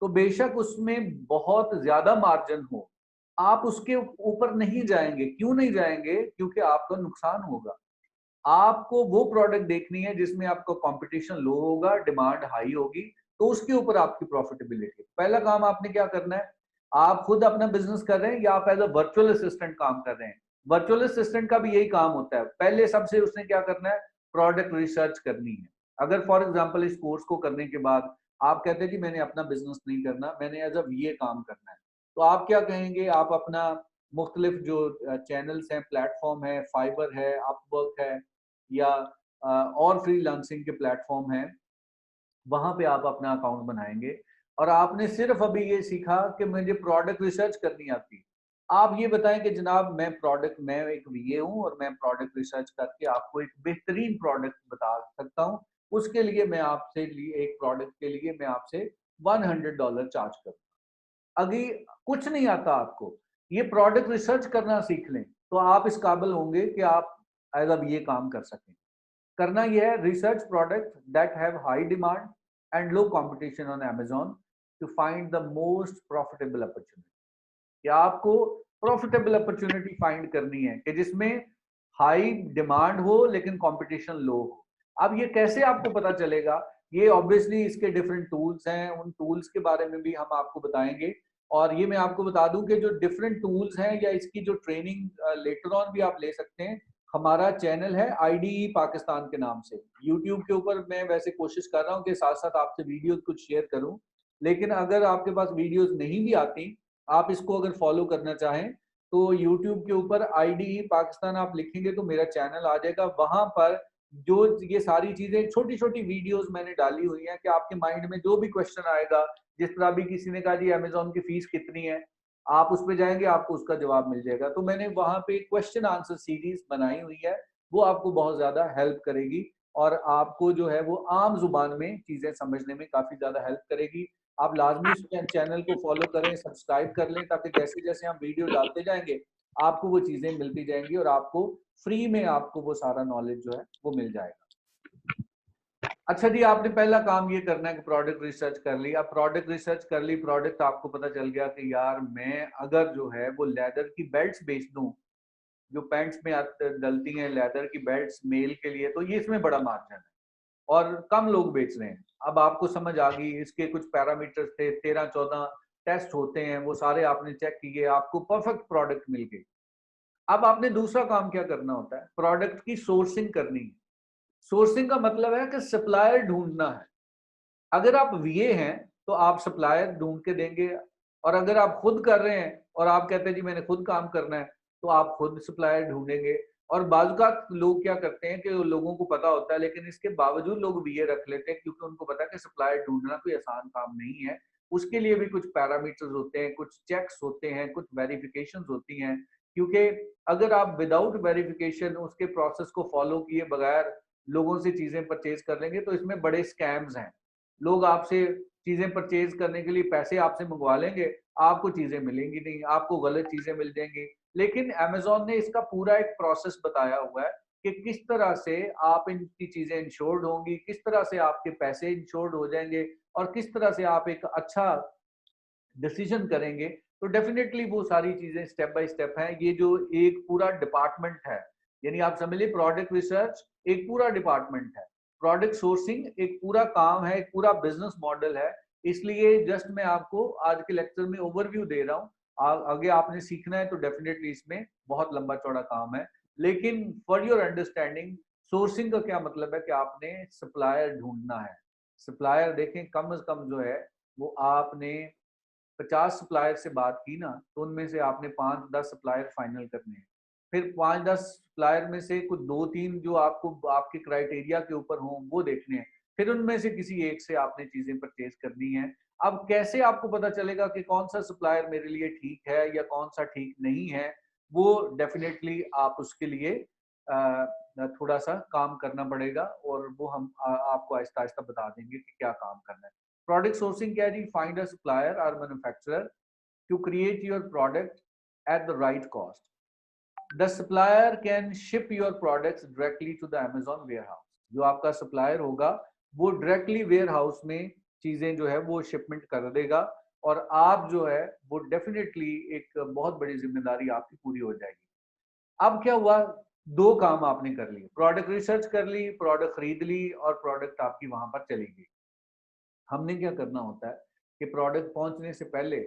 तो बेशक उसमें बहुत ज़्यादा मार्जिन हो, आप उसके ऊपर नहीं जाएँगे, क्यों नहीं जाएँगे? क्योंकि आपका नुकसान होगा। आपको वो प्रोडक्ट देखनी है जिसमें आपका कॉम्पिटिशन लो होगा, डिमांड हाई होगी, तो उसके ऊपर आपकी प्रॉफिटेबिलिटी। पहला काम आपने क्या करना है? आप खुद अपना बिज़नेस कर रहे हैं या आप एज़ अ वर्चुअल असिस्टेंट काम कर रहे हैं? वर्चुअल असिस्टेंट का भी यही काम होता है। पहले सबसे उसने क्या करना है? प्रोडक्ट रिसर्च करनी है। अगर फॉर एग्ज़ाम्पल इस कोर्स को करने के बाद आप कहते हैं जी मैंने अपना बिज़नेस नहीं करना, मैंने एज़ अ वीए काम करना है। तो आप क्या कहेंगे? आप अपना मुख्तलिफ जो चैनल्स हैं, प्लेटफ़ॉर्म है, फाइवर है, अपवर्क है या और फ्रीलांसिंग के प्लेटफ़ॉर्म हैं, वहाँ पे आप अपना अकाउंट बनाएँगे और आपने सिर्फ़ अभी ये सीखा कि मुझे प्रोडक्ट रिसर्च करनी आती है। आप ये बताएँ कि जनाब मैं एक वीए हूँ और मैं प्रोडक्ट रिसर्च करके आपको एक बेहतरीन प्रोडक्ट बता सकता हूँ। उसके लिए मैं आपसे लिए एक प्रोडक्ट के लिए मैं आपसे $100 चार्ज करूँगा। अभी कुछ नहीं आता आपको, ये प्रोडक्ट रिसर्च करना सीख लें, तो आप इस काबिल होंगे कि आप एज़ अ ये काम कर सकें। करना ये है research product that have high demand and low competition on Amazon to find the most profitable opportunity. कि आपको प्रॉफिटेबल अपॉर्चुनिटी फाइंड करनी है कि जिसमें हाई डिमांड हो लेकिन कंपटीशन लो हो। अब ये कैसे आपको पता चलेगा? ये ऑब्वियसली इसके डिफरेंट टूल्स हैं, उन टूल्स के बारे में भी हम आपको बताएँगे और ये मैं आपको बता दूँ कि जो डिफरेंट टूल्स हैं या इसकी जो ट्रेनिंग लेटर ऑन भी आप ले सकते हैं। हमारा चैनल है आईडीई पाकिस्तान के नाम से। यूट्यूब के ऊपर मैं वैसे कोशिश कर रहा हूँ कि साथ-साथ आपसे वीडियोज़ कुछ शेयर करूँ। लेकिन अगर आपके पास वीडियोज़ नहीं भी आती, आप इसको अगर फॉलो करना चाहें तो यूट्यूब के ऊपर आईडीई पाकिस्तान आप लिखेंगे तो मेरा चैनल आ जाएगा। वहाँ पर जो ये सारी चीज़ें छोटी-छोटी वीडियोज़ मैंने डाली हुई हैं कि आपके माइंड में जो भी क्वेश्चन आएगा, जिस तरह अभी किसी ने कहा जी अमेज़न की फीस कितनी है? आप उस पे जाएँगे आपको उसका जवाब मिल जाएगा। तो मैंने वहाँ पे क्वेश्चन आंसर सीरीज़ बनाई हुई है, वो आपको बहुत ज़्यादा हेल्प करेगी और आपको जो है वो आम ज़ुबान में चीज़ें समझने में काफ़ी ज़्यादा हेल्प करेगी। आप लाज़मी इस चैनल को फ़ॉलो करें, सब्सक्राइब कर लें ताकि जैसे-जैसे हम वीडियो डालते जाएँगे, आपको वो चीज़ें मिलती जाएँगी और आपको फ्री में आपको वो सारा नॉलेज जो है, वो मिल जाएगा। अच्छा जी, आपने पहला काम ये करना है कि प्रोडक्ट रिसर्च कर ली। अब प्रोडक्ट रिसर्च कर ली, प्रोडक्ट आपको पता चल गया कि यार मैं अगर जो है वो लेदर की बेल्ट्स बेच दूँ, जो पैंट्स में डलती हैं लेदर की बेल्ट्स मेल के लिए, तो ये इसमें बड़ा मार्जिन है और कम लोग बेच रहे हैं। अब आपको समझ आ गई, इसके कुछ पैरामीटर्स थे, 13-14 टेस्ट होते हैं, वो सारे आपने चेक किए, आपको परफेक्ट प्रोडक्ट मिल गई। अब आपने दूसरा काम क्या करना होता है, प्रोडक्ट की सोर्सिंग करनी है। सोर्सिंग का मतलब है कि सप्लायर ढूँढना है। अगर आप वीए हैं, तो आप सप्लायर ढूँढ के देंगे और अगर आप खुद कर रहे हैं और आप कहते हैं जी मैंने खुद काम करना है, तो आप खुद सप्लायर ढूँढेंगे और बाज़-औक़ात लोग क्या करते हैं कि लोगों को पता होता है लेकिन इसके बावजूद लोग वीए रख लेते हैं क्योंकि उनको पता है कि सप्लायर ढूँढना कोई आसान काम नहीं है। उसके लिए भी कुछ पैरामीटर्स होते हैं, कुछ चेक्स होते हैं, कुछ वेरिफिकेशंस होती हैं, क्योंकि अगर आप विदाउट वेरिफिकेशन उसके प्रोसेस को फ़ॉलो किए बगैर लोगों से चीज़ें परचेज़ कर लेंगे, तो इसमें बड़े स्कैम्स हैं। लोग आपसे चीज़ें परचेज़ करने के लिए पैसे आपसे मंगवा लेंगे, आपको चीज़ें मिलेंगी नहीं, आपको गलत चीज़ें मिल जाएँगी। लेकिन अमेजोन ने इसका पूरा एक प्रोसेस बताया हुआ है कि किस तरह से आप इनकी चीजें इंश्योर्ड होंगी, किस तरह से आपके पैसे इंश्योर्ड हो जाएंगे और किस तरह से आप एक अच्छा डिसीजन करेंगे। तो डेफिनेटली वो सारी चीजें स्टेप बाय स्टेप हैं। ये जो एक पूरा डिपार्टमेंट है, यानी आप समझ लीजिए प्रोडक्ट रिसर्च एक पूरा डिपार्टमेंट है, प्रोडक्ट सोर्सिंग एक पूरा काम है, एक पूरा बिजनेस मॉडल है। इसलिए जस्ट मैं आपको आज के लेक्चर में ओवरव्यू दे रहा हूँ। आगे आपने सीखना है तो डेफिनेटली इसमें बहुत लंबा चौड़ा काम है। लेकिन फॉर योर अंडरस्टैंडिंग, सोर्सिंग का क्या मतलब है कि आपने सप्लायर ढूंढना है। सप्लायर देखें, कम से कम जो है वो आपने 50 सप्लायर से बात की ना, तो उनमें से आपने 5-10 सप्लायर फाइनल करने हैं। फिर 5-10 सप्लायर में से कुछ 2-3 जो आपको आपके क्राइटेरिया के ऊपर हों वो देखने हैं। फिर उनमें से किसी एक से आपने चीजें परचेज करनी है। अब कैसे आपको पता चलेगा कि कौन सा सप्लायर मेरे लिए ठीक है या कौन सा ठीक नहीं है, वो डेफिनेटली आप उसके लिए थोड़ा सा काम करना पड़ेगा और वो हम आपको आहिस्ता आहिस्ता बता देंगे कि क्या काम करना है। प्रोडक्ट सोर्सिंग क्या है जी? फाइंड अ सप्लायर और manufacturer to create your product at the right cost. The supplier can ship your products directly to the Amazon warehouse. जो आपका सप्लायर होगा वो डायरेक्टली वेयर हाउस में चीजें जो है वो शिपमेंट कर देगा और आप जो है वो डेफिनेटली एक बहुत बड़ी जिम्मेदारी आपकी पूरी हो जाएगी। अब क्या हुआ? दो काम आपने कर लिए, प्रोडक्ट रिसर्च कर ली, प्रोडक्ट खरीद ली और प्रोडक्ट आपकी वहां पर चली गई। हमने क्या करना होता है कि प्रोडक्ट पहुंचने से पहले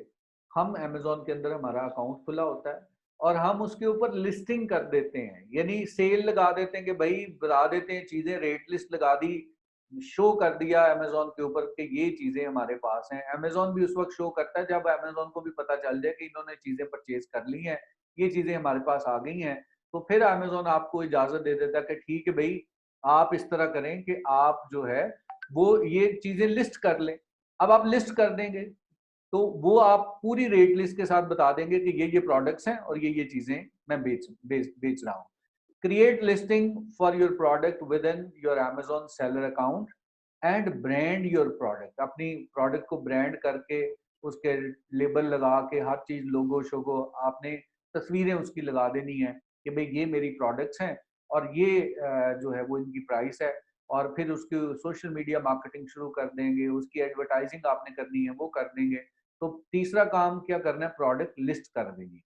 हम अमेजोन के अंदर हमारा अकाउंट खुला होता है और हम उसके ऊपर लिस्टिंग कर देते हैं, यानी सेल लगा देते हैं कि भाई बता देते हैं चीजें, रेट लिस्ट लगा दी, शो कर दिया अमेजोन के ऊपर कि ये चीजें हमारे पास हैं। अमेजोन भी उस वक्त शो करता है जब अमेजोन को भी पता चल जाए कि इन्होंने चीजें परचेज कर ली हैं, ये चीजें हमारे पास आ गई हैं। तो फिर अमेजोन आपको इजाजत दे देता है कि ठीक है भाई, आप इस तरह करें कि आप जो है वो ये चीजें लिस्ट कर लें। अब आप लिस्ट कर देंगे तो वो आप पूरी रेट लिस्ट के साथ बता देंगे कि ये प्रोडक्ट्स हैं और ये चीजें मैं बेच रहा हूँ। Create listing for your product with in your Amazon seller account and brand your product. अपनी प्रोडक्ट को ब्रांड करके उसके लेबल लगा के हर चीज, लोगो शोगो, आपने तस्वीरें उसकी लगा देनी है कि भाई ये मेरी प्रोडक्ट्स हैं और ये जो है वो इनकी प्राइस है। और फिर उसकी सोशल मीडिया मार्केटिंग शुरू कर देंगे, उसकी एडवर्टाइजिंग आपने करनी है वो कर देंगे। तो तीसरा काम क्या करना है? प्रोडक्ट लिस्ट कर देंगे।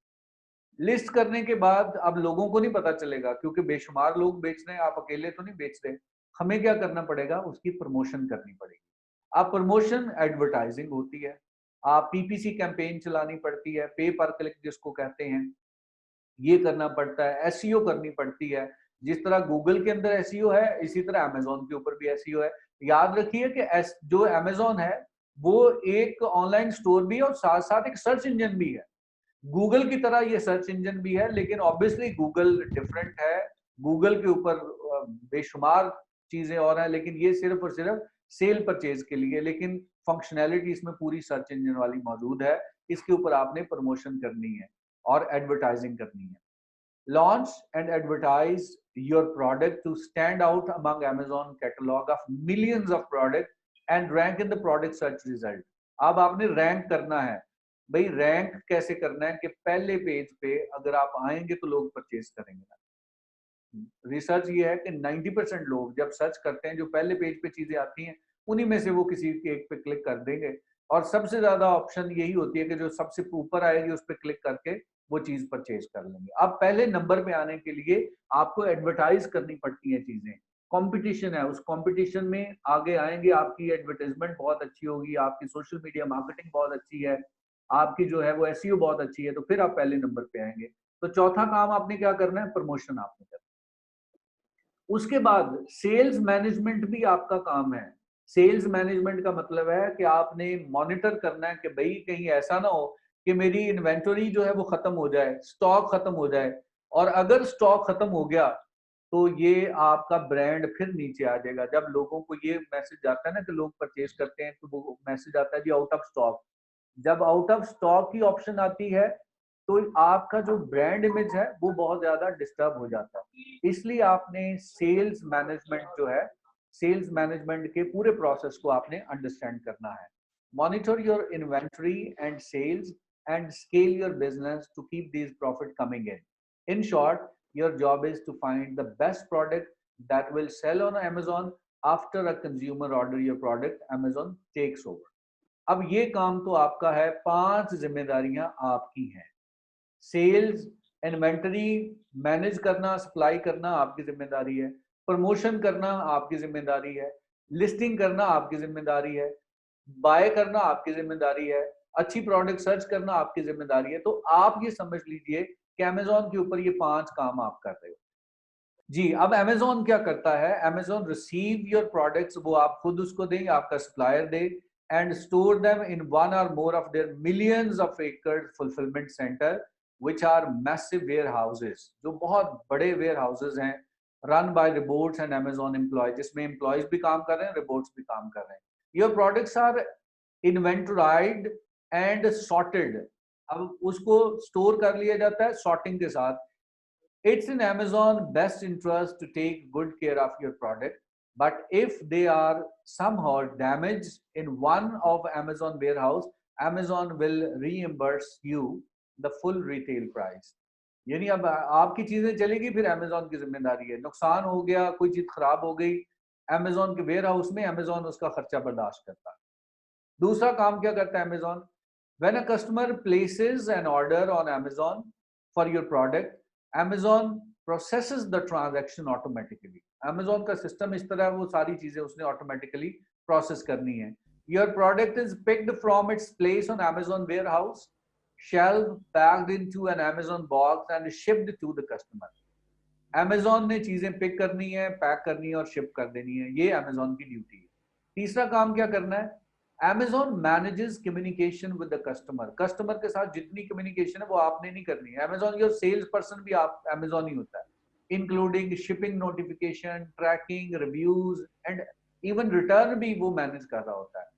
लिस्ट करने के बाद अब लोगों को नहीं पता चलेगा क्योंकि बेशुमार लोग बेच रहे हैं, आप अकेले तो नहीं बेच रहे। हमें क्या करना पड़ेगा? उसकी प्रमोशन करनी पड़ेगी। अब प्रमोशन एडवर्टाइजिंग होती है, आप पीपीसी कैंपेन चलानी पड़ती है, पे पर क्लिक जिसको कहते हैं, ये करना पड़ता है, एसईओ करनी पड़ती है। जिस तरह गूगल के अंदर एसईओ है, इसी तरह अमेजोन के ऊपर भी एसईओ है। याद रखिए कि जो अमेजोन है वो एक ऑनलाइन स्टोर भी है और साथ साथ एक सर्च इंजन भी है। गूगल की तरह ये सर्च इंजन भी है, लेकिन ऑब्वियसली गूगल डिफरेंट है। गूगल के ऊपर बेशुमार चीजें और हैं, लेकिन ये सिर्फ और सिर्फ सेल परचेज के लिए, लेकिन फंक्शनैलिटी इसमें पूरी सर्च इंजन वाली मौजूद है। इसके ऊपर आपने प्रमोशन करनी है और एडवर्टाइजिंग करनी है। Launch and advertise your product to stand out among Amazon catalog of millions of products and rank in the product search result। अब आपने रैंक करना है। भाई रैंक कैसे करना है कि पहले पेज पे अगर आप आएंगे तो लोग परचेज करेंगे ना। रिसर्च ये है कि 90% लोग जब सर्च करते हैं, जो पहले पेज पे चीजें आती हैं उन्हीं में से वो किसी एक पे क्लिक कर देंगे। और सबसे ज्यादा ऑप्शन यही होती है कि जो सबसे ऊपर आएगी उस पर क्लिक करके वो चीज परचेज कर लेंगे। अब पहले नंबर पे आने के लिए आपको एडवर्टाइज करनी पड़ती है चीजें। कंपटीशन है, उस कंपटीशन में आगे आएंगे, आपकी एडवर्टाइजमेंट बहुत अच्छी होगी, आपकी सोशल मीडिया मार्केटिंग बहुत अच्छी है, आपकी जो है वो एसईओ बहुत अच्छी है, तो फिर आप पहले नंबर पे आएंगे। तो चौथा काम आपने क्या करना है? प्रमोशन आपने करना है। उसके बाद सेल्स मैनेजमेंट भी आपका काम है। सेल्स मैनेजमेंट का मतलब है कि आपने मॉनिटर करना है कि भाई कहीं ऐसा ना हो कि मेरी इन्वेंटरी जो है वो खत्म हो जाए, स्टॉक खत्म हो जाए। और अगर स्टॉक खत्म हो गया तो ये आपका ब्रांड फिर नीचे आ जाएगा। जब लोगों को ये मैसेज आता है ना कि लोग परचेज करते हैं तो वो मैसेज आता है जी आउट ऑफ स्टॉक। जब आउट ऑफ स्टॉक की ऑप्शन आती है तो आपका जो ब्रांड इमेज है वो बहुत ज्यादा डिस्टर्ब हो जाता है। इसलिए आपने सेल्स मैनेजमेंट जो है, सेल्स मैनेजमेंट के पूरे प्रोसेस को आपने अंडरस्टैंड करना है। Monitor your inventory and sales and scale your business to keep these profit coming in. In short, your job is to find the best product that will sell on Amazon. After a consumer order your product, Amazon takes over. अब ये काम तो आपका है, 5 जिम्मेदारियां आपकी हैं। सेल्स, इन्वेंटरी मैनेज करना, सप्लाई करना आपकी जिम्मेदारी है, प्रमोशन करना आपकी जिम्मेदारी है, लिस्टिंग करना आपकी जिम्मेदारी है, बाय करना आपकी जिम्मेदारी है, अच्छी प्रोडक्ट सर्च करना आपकी जिम्मेदारी है। तो आप ये समझ लीजिए कि अमेजोन के ऊपर ये 5 काम आप कर रहे हो। जी, अब अमेजोन क्या करता है, अमेजोन रिसीव योर प्रोडक्ट्स, वो आप खुद उसको दें, आपका सप्लायर दे, and store them in one or more of their millions of acre fulfilment centre which are massive warehouses, जो बहुत बड़े warehouses हैं, run by robots and Amazon employees, जिसमें employees भी काम कर रहे हैं, robots भी काम कर रहे हैं। Your products are inventoried and sorted, अब उसको store कर लिया जाता है sorting के साथ। It's in Amazon best interest to take good care of your product, but if they are somehow damaged in one of Amazon warehouse, Amazon will reimburse you the full retail price. यानी अब आपकी चीजें चलेगी, फिर अमेजोन की जिम्मेदारी है। नुकसान हो गया, कोई चीज खराब हो गई, अमेजोन के वेयर हाउस में अमेजोन उसका खर्चा बर्दाश्त करता है। दूसरा काम क्या करता है Amazon, when a customer places an order on Amazon for your product, Amazon processes the transaction automatically. अमेजोन का सिस्टम इस तरह, वो सारी चीजें उसने ऑटोमेटिकली प्रोसेस करनी है। Your product is picked from its place on Amazon warehouse, shelved, packed into an Amazon box and shipped to the customer. Amazon ने चीजें पिक करनी है, पैक करनी है और शिप कर देनी है, ये Amazon की ड्यूटी है। तीसरा काम क्या करना है, Amazon manages communication with the customer. Customer के साथ जितनी कम्युनिकेशन है वो आपने नहीं करनी है। Amazon योर सेल्स पर्सन भी आप Amazon ही होता है, including shipping notification, tracking, reviews and even return भी वो मैनेज कर रहा होता है।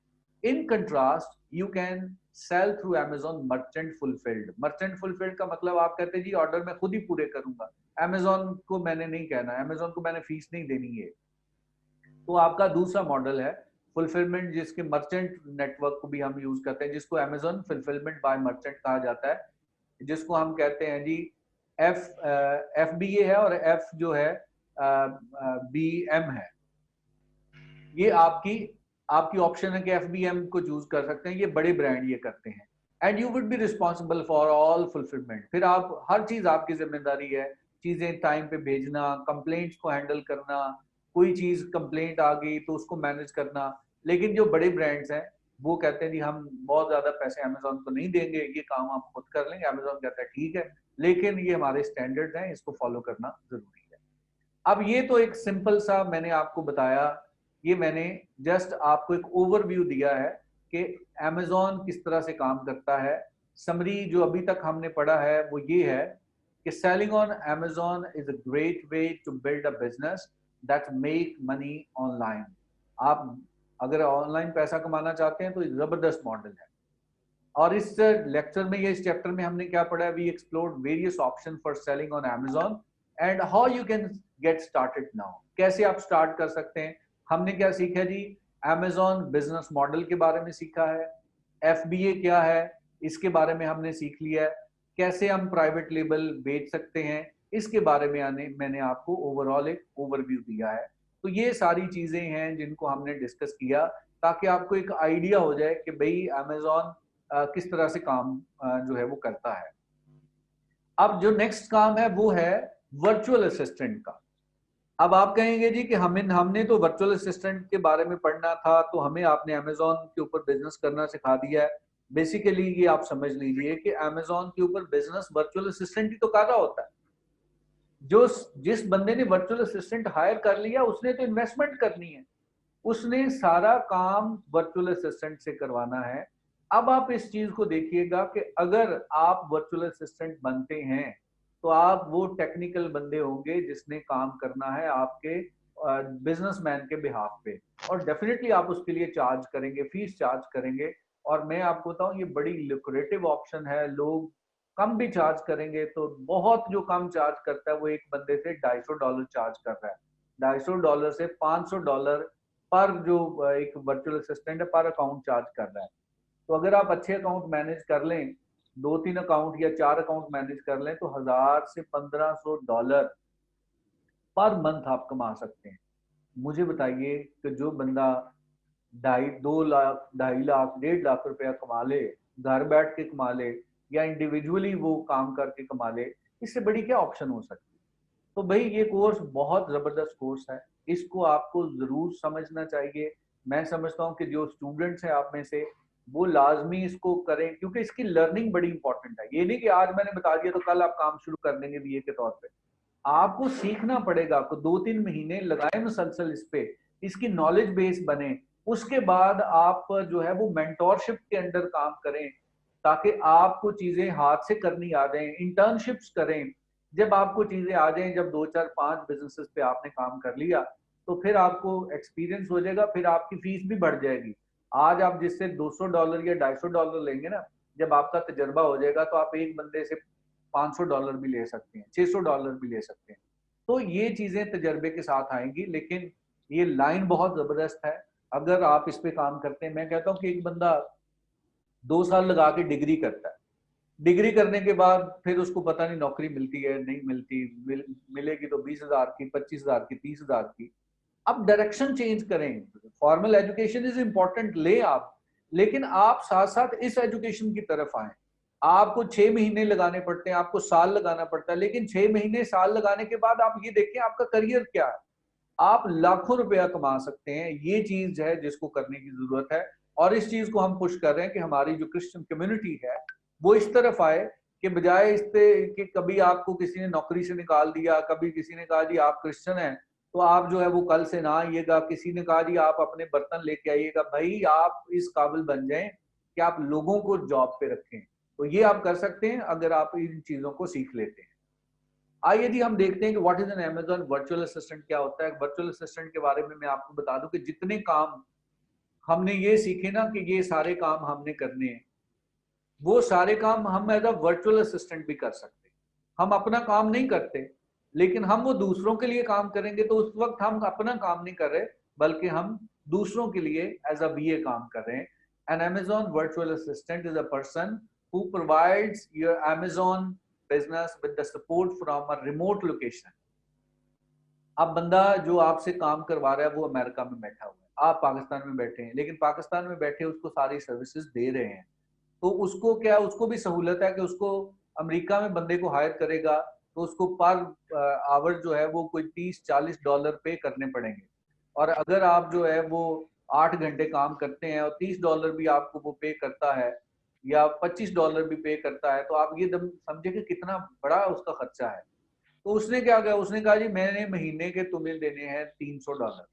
In contrast, you can sell through Amazon merchant fulfilled. Merchant fulfilled का मतलब आप कहते हैं जी ऑर्डर मैं खुद ही पूरे करूंगा, Amazon को मैंने नहीं कहना, Amazon को मैंने फीस नहीं देनी है। तो आपका दूसरा मॉडल है फुलफिलमेंट, जिसके मर्चेंट नेटवर्क को भी हम यूज करते हैं, जिसको Amazon फुलफिलमेंट बाय मर्चेंट कहा जाता है, जिसको हम कहते हैं जी FBA है, और F जो है BM है। ये आपकी ऑप्शन है कि FBM को चूज कर सकते हैं, ये बड़े ब्रांड ये करते हैं। And you would be responsible for all fulfilment. फिर आप हर चीज आपकी जिम्मेदारी है, चीजें टाइम पे भेजना, कंप्लेंट्स को हैंडल करना, कोई चीज कंप्लेंट आ गई तो उसको मैनेज करना। लेकिन जो बड़े ब्रांड्स हैं वो कहते हैं जी हम बहुत ज्यादा पैसे अमेजोन को नहीं देंगे, ये काम आप खुद कर लेंगे। अमेजोन कहता है ठीक है, लेकिन ये हमारे स्टैंडर्ड्स हैं, इसको फॉलो करना जरूरी है। अब ये तो एक सिंपल सा मैंने आपको बताया, ये मैंने जस्ट आपको एक ओवरव्यू दिया है कि अमेजोन किस तरह से काम करता है। समरी जो अभी तक हमने पढ़ा है वो ये है कि selling on Amazon is a great way to build a business that make money online. आप अगर ऑनलाइन पैसा कमाना चाहते हैं तो जबरदस्त मॉडल है। और इस लेक्चर में, इस चैप्टर में हमने क्या पढ़ा है, we explored various option for selling on Amazon and how you can get started now. कैसे आप स्टार्ट कर सकते हैं। हमने क्या सीखा जी, अमेजोन बिजनेस मॉडल के बारे में सीखा है, FBA क्या है इसके बारे में हमने सीख लिया है, कैसे हम प्राइवेट लेबल बेच सकते हैं इसके बारे में मैंने आपको ओवरऑल एक ओवरव्यू दिया है। तो ये सारी चीजें हैं जिनको हमने डिस्कस किया, ताकि आपको एक आइडिया हो जाए कि भाई अमेजोन किस तरह से काम जो है वो करता है। अब जो नेक्स्ट काम है वो है वर्चुअल असिस्टेंट का। अब आप कहेंगे जी कि हमने तो वर्चुअल असिस्टेंट के बारे में पढ़ना था, तो हमें आपने अमेजोन के ऊपर बिजनेस करना सिखा दिया है। बेसिकली ये आप समझ लीजिए कि अमेजोन के ऊपर बिजनेस वर्चुअल असिस्टेंट ही तो कर रहा होता है। जिस बंदे ने वर्चुअल असिस्टेंट हायर कर लिया उसने तो इन्वेस्टमेंट करनी है, उसने सारा काम वर्चुअल असिस्टेंट से करवाना है। अब आप इस चीज को देखिएगा कि अगर आप वर्चुअल असिस्टेंट बनते हैं तो आप वो टेक्निकल बंदे होंगे जिसने काम करना है आपके बिजनेसमैन के बिहाफ पे, और डेफिनेटली आप उसके लिए चार्ज करेंगे, फीस चार्ज करेंगे। और मैं आपको बताऊं ये बड़ी लुक्रेटिव ऑप्शन है, लोग कम भी चार्ज करेंगे। तो बहुत जो कम चार्ज करता है वो एक बंदे से $250 चार्ज कर रहा है, $250 से $500 पर जो एक वर्चुअल असिस्टेंट है पर अकाउंट चार्ज कर रहा है। तो अगर आप अच्छे अकाउंट मैनेज कर लें 2-3 अकाउंट या 4 अकाउंट मैनेज कर लें तो $1000 से $1500 पर मंथ आप कमा सकते हैं। मुझे बताइए कि जो बंदा 2.5 लाख 2.5 लाख 1.5 लाख रुपया कमा ले, घर बैठ के कमा ले या इंडिविजुअली वो काम करके कमा ले, इससे बड़ी क्या ऑप्शन हो सकती है। तो भाई ये कोर्स बहुत जबरदस्त कोर्स है, इसको आपको जरूर समझना चाहिए। मैं समझता हूँ कि जो स्टूडेंट्स हैं आप में से, वो लाजमी इसको करें, क्योंकि इसकी लर्निंग बड़ी इंपॉर्टेंट है। ये नहीं कि आज मैंने बता दिया तो कल आप काम शुरू कर देंगे बीए के तौर पे। आपको सीखना पड़ेगा, आपको 2-3 महीने लगाए मुसलसल इस पे, इसकी नॉलेज बेस बने। उसके बाद आप जो है वो मेंटोरशिप के अंडर काम करें, ताकि आपको चीजें हाथ से करनी आ जाए। इंटर्नशिप्स करें, जब आपको चीजें आ जाएं, जब 2 4 5 बिजनेसेस पे आपने काम कर लिया, तो फिर आपको एक्सपीरियंस हो जाएगा, फिर आपकी फीस भी बढ़ जाएगी। आज आप जिससे $200 या $250 लेंगे ना, जब आपका तजर्बा हो जाएगा तो आप एक बंदे से $500 भी ले सकते हैं, $600 भी ले सकते हैं। तो ये चीजें तजर्बे के साथ आएंगी, लेकिन ये लाइन बहुत जबरदस्त है। अगर आप इस पे काम करते हैं, मैं कहता हूँ कि एक बंदा 2 साल लगा के डिग्री करता है, डिग्री करने के बाद फिर उसको पता नहीं नौकरी मिलती है नहीं मिलती, मिलेगी तो 20,000 की, 25,000 की, 30,000 की। अब डायरेक्शन चेंज करें। फॉर्मल एजुकेशन इज इम्पोर्टेंट, ले आप, लेकिन आप साथ साथ इस एजुकेशन की तरफ आए। आपको 6 महीने लगाने पड़ते हैं, आपको साल लगाना पड़ता है, लेकिन 6 महीने साल लगाने के बाद आप ये देखें आपका करियर क्या है। आप लाखों रुपया कमा सकते हैं, ये चीज है जिसको करने की जरूरत है। और इस चीज को हम पुश कर रहे हैं कि हमारी जो क्रिश्चियन कम्युनिटी है वो इस तरफ आए, कि बजाय इस पे कि कभी आपको किसी ने नौकरी से निकाल दिया, कभी किसी ने कहा जी आप क्रिश्चियन हैं तो आप जो है वो कल से ना आइएगा, किसी ने कहा जी आप अपने बर्तन लेके आइएगा। भाई आप इस काबिल बन जाएं कि आप लोगों को जॉब पे रखें। तो ये आप कर सकते हैं अगर आप इन चीजों को सीख लेते हैं। आइए जी हम देखते हैं कि what is an Amazon virtual assistant क्या होता है। वर्चुअल असिस्टेंट के बारे में मैं आपको बता दूं कि जितने काम हमने ये सीखे ना कि ये सारे काम हमने करने हैं, वो सारे काम हम एज अ वर्चुअल असिस्टेंट भी कर सकते हैं। हम अपना काम नहीं करते, लेकिन हम वो दूसरों के लिए काम करेंगे, तो उस वक्त हम अपना काम नहीं कर रहे, बल्कि हम दूसरों के लिए एज अ वीए काम कर रहे हैं। An Amazon virtual assistant is a person who provides your Amazon business with the support from a remote location. अब बंदा जो आपसे काम करवा रहा है वो अमेरिका में बैठा हुआ है, आप पाकिस्तान में बैठे हैं, लेकिन पाकिस्तान में बैठे उसको सारी सर्विसेज दे रहे हैं। तो उसको क्या, उसको भी सहूलत है कि उसको अमेरिका में बंदे को हायर करेगा तो उसको पर आवर जो है वो कोई $30-40 पे करने पड़ेंगे। और अगर आप जो है वो 8 घंटे काम करते हैं और $30 भी आपको वो पे करता है या $25 भी पे करता है, तो आप ये समझे कि कितना बड़ा उसका खर्चा है। तो उसने क्या किया, उसने कहा जी मैंने महीने के तुम्हें देने हैं $300।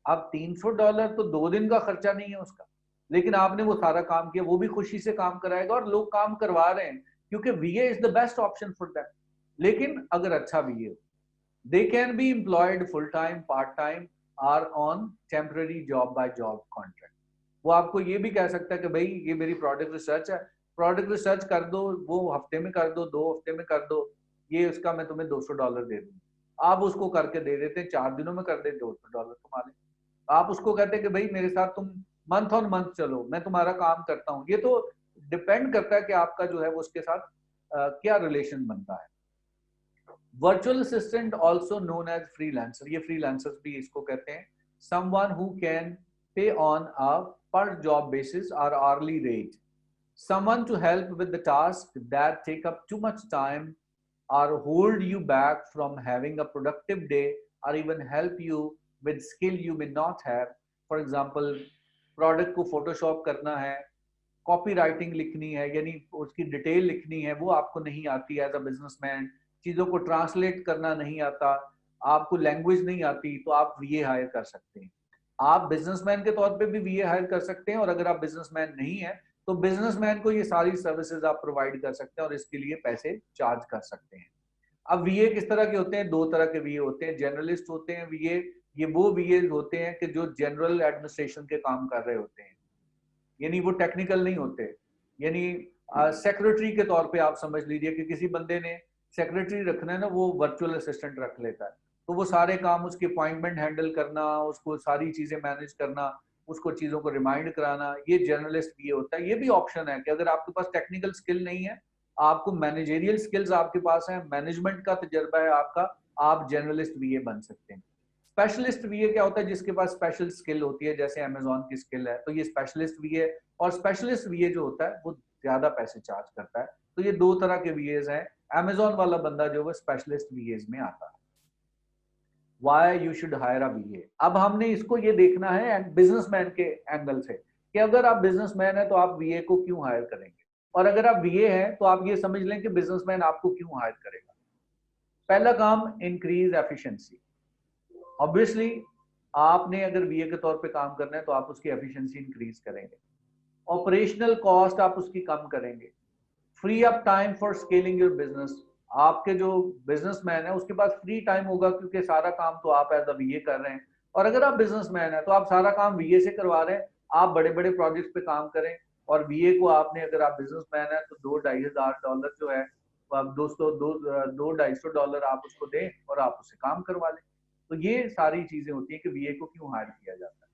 अब $300 तो 2 दिन का खर्चा नहीं है उसका, लेकिन आपने वो सारा काम किया, वो भी खुशी से काम कराएगा और लोग काम करवा रहे हैं, क्योंकि VA is the best option for that. लेकिन अगर अच्छा वीए हो, they can be employed full time, part time, or on temporary job by job contract. वो आपको ये भी कह सकता है कि भाई ये मेरी प्रोडक्ट रिसर्च है, प्रोडक्ट रिसर्च कर दो, वो हफ्ते में कर दो, 2 हफ्ते में कर दो, ये उसका मैं तुम्हें $200 दे दूंगा। आप उसको करके दे देते हैं, 4 दिनों में कर दे, $200 कमा ले। आप उसको कहते हैं कि भाई मेरे साथ तुम मंथ ऑन मंथ चलो, मैं तुम्हारा काम करता हूँ। ये तो डिपेंड करता है कि आपका जो है वो उसके साथ क्या रिलेशन बनता है। Virtual assistant also known as freelancer, ये फ्रीलांसर्स भी इसको कहते हैं। Someone who can pay on a per job basis और hourly rate, someone to help with the tasks that take up too much time or hold you back from having a productive day, or even help you with skill you may not have. For example, product को फोटोशॉप करना है, कॉपी राइटिंग लिखनी है, यानी उसकी डिटेल लिखनी है, वो आपको नहीं आती एज अ बिजनेसमैन, चीजों को ट्रांसलेट करना नहीं आता, आपको लैंग्वेज नहीं आती, तो आप वीए हायर कर सकते हैं। आप बिजनेसमैन के तौर पे भी वीए हायर कर सकते हैं, और अगर आप बिजनेसमैन नहीं है तो बिजनेसमैन को ये सारी सर्विसेज आप प्रोवाइड कर सकते हैं और इसके लिए पैसे चार्ज कर सकते हैं। अब वीए किस तरह के होते हैं? 2 तरह के वीए होते हैं। जर्नलिस्ट होते हैं वीए, ये वो वीए होते हैं कि जो जनरल एडमिनिस्ट्रेशन के काम कर रहे होते हैं, यानी वो टेक्निकल नहीं होते। यानी सेक्रेटरी के तौर पे आप समझ लीजिए कि किसी बंदे ने सेक्रेटरी रखना है ना, वो वर्चुअल असिस्टेंट रख लेता है, तो वो सारे काम, उसकी अपॉइंटमेंट हैंडल करना, उसको सारी चीजें मैनेज करना, उसको चीजों को रिमाइंड कराना, ये जर्नलिस्ट बीए होता है। ये भी ऑप्शन है कि अगर आपके पास टेक्निकल स्किल नहीं है, आपको मैनेजरियल स्किल्स आपके पास है, मैनेजमेंट का तजर्बा है आपका, आप जर्नलिस्ट बीए बन सकते हैं। स्पेशलिस्ट बीए क्या होता है? जिसके पास स्पेशल स्किल होती है, जैसे अमेजोन की स्किल है, तो ये स्पेशलिस्ट बीए। और स्पेशलिस्ट बीए जो होता है वो ज्यादा पैसे चार्ज करता है। तो ये दो तरह के बीएज हैं। अमेजोन वाला बंदा जो है स्पेशलिस्ट बीएज में आता है। Why you should higher a BA. अब हमने इसको ये देखना है बिजनेसमैन के एंगल से कि अगर आप बिजनेसमैन है तो आप बीए को क्यों हायर करेंगे, और अगर आप बीए हैं तो आप ये समझ लें कि बिजनेसमैन आपको क्यों हायर करेगा। पहला काम, इंक्रीज एफिशिएंसी। ऑब्वियसली आपने अगर बीए के तौर पे काम करना है तो आप उसकी एफिशिएंसी इंक्रीज करेंगे, ऑपरेशनल कॉस्ट आप उसकी कम करेंगे, free up time for scaling your business. आपके जो बिजनेसमैन है उसके पास फ्री टाइम होगा क्योंकि सारा काम तो आप एज अ बीए कर रहे हैं। और अगर आप बिजनेसमैन है तो आप सारा काम बीए से करवा रहे हैं, आप बड़े बड़े प्रोजेक्ट्स पे काम करें। और बीए को आपने, अगर आप बिजनेसमैन है तो $2,000-2,500 जो है वो आप $200-250 आप उसको दें और आप उससे काम करवा लें। तो ये सारी चीजें होती है कि बीए को क्यों हायर किया जाता है।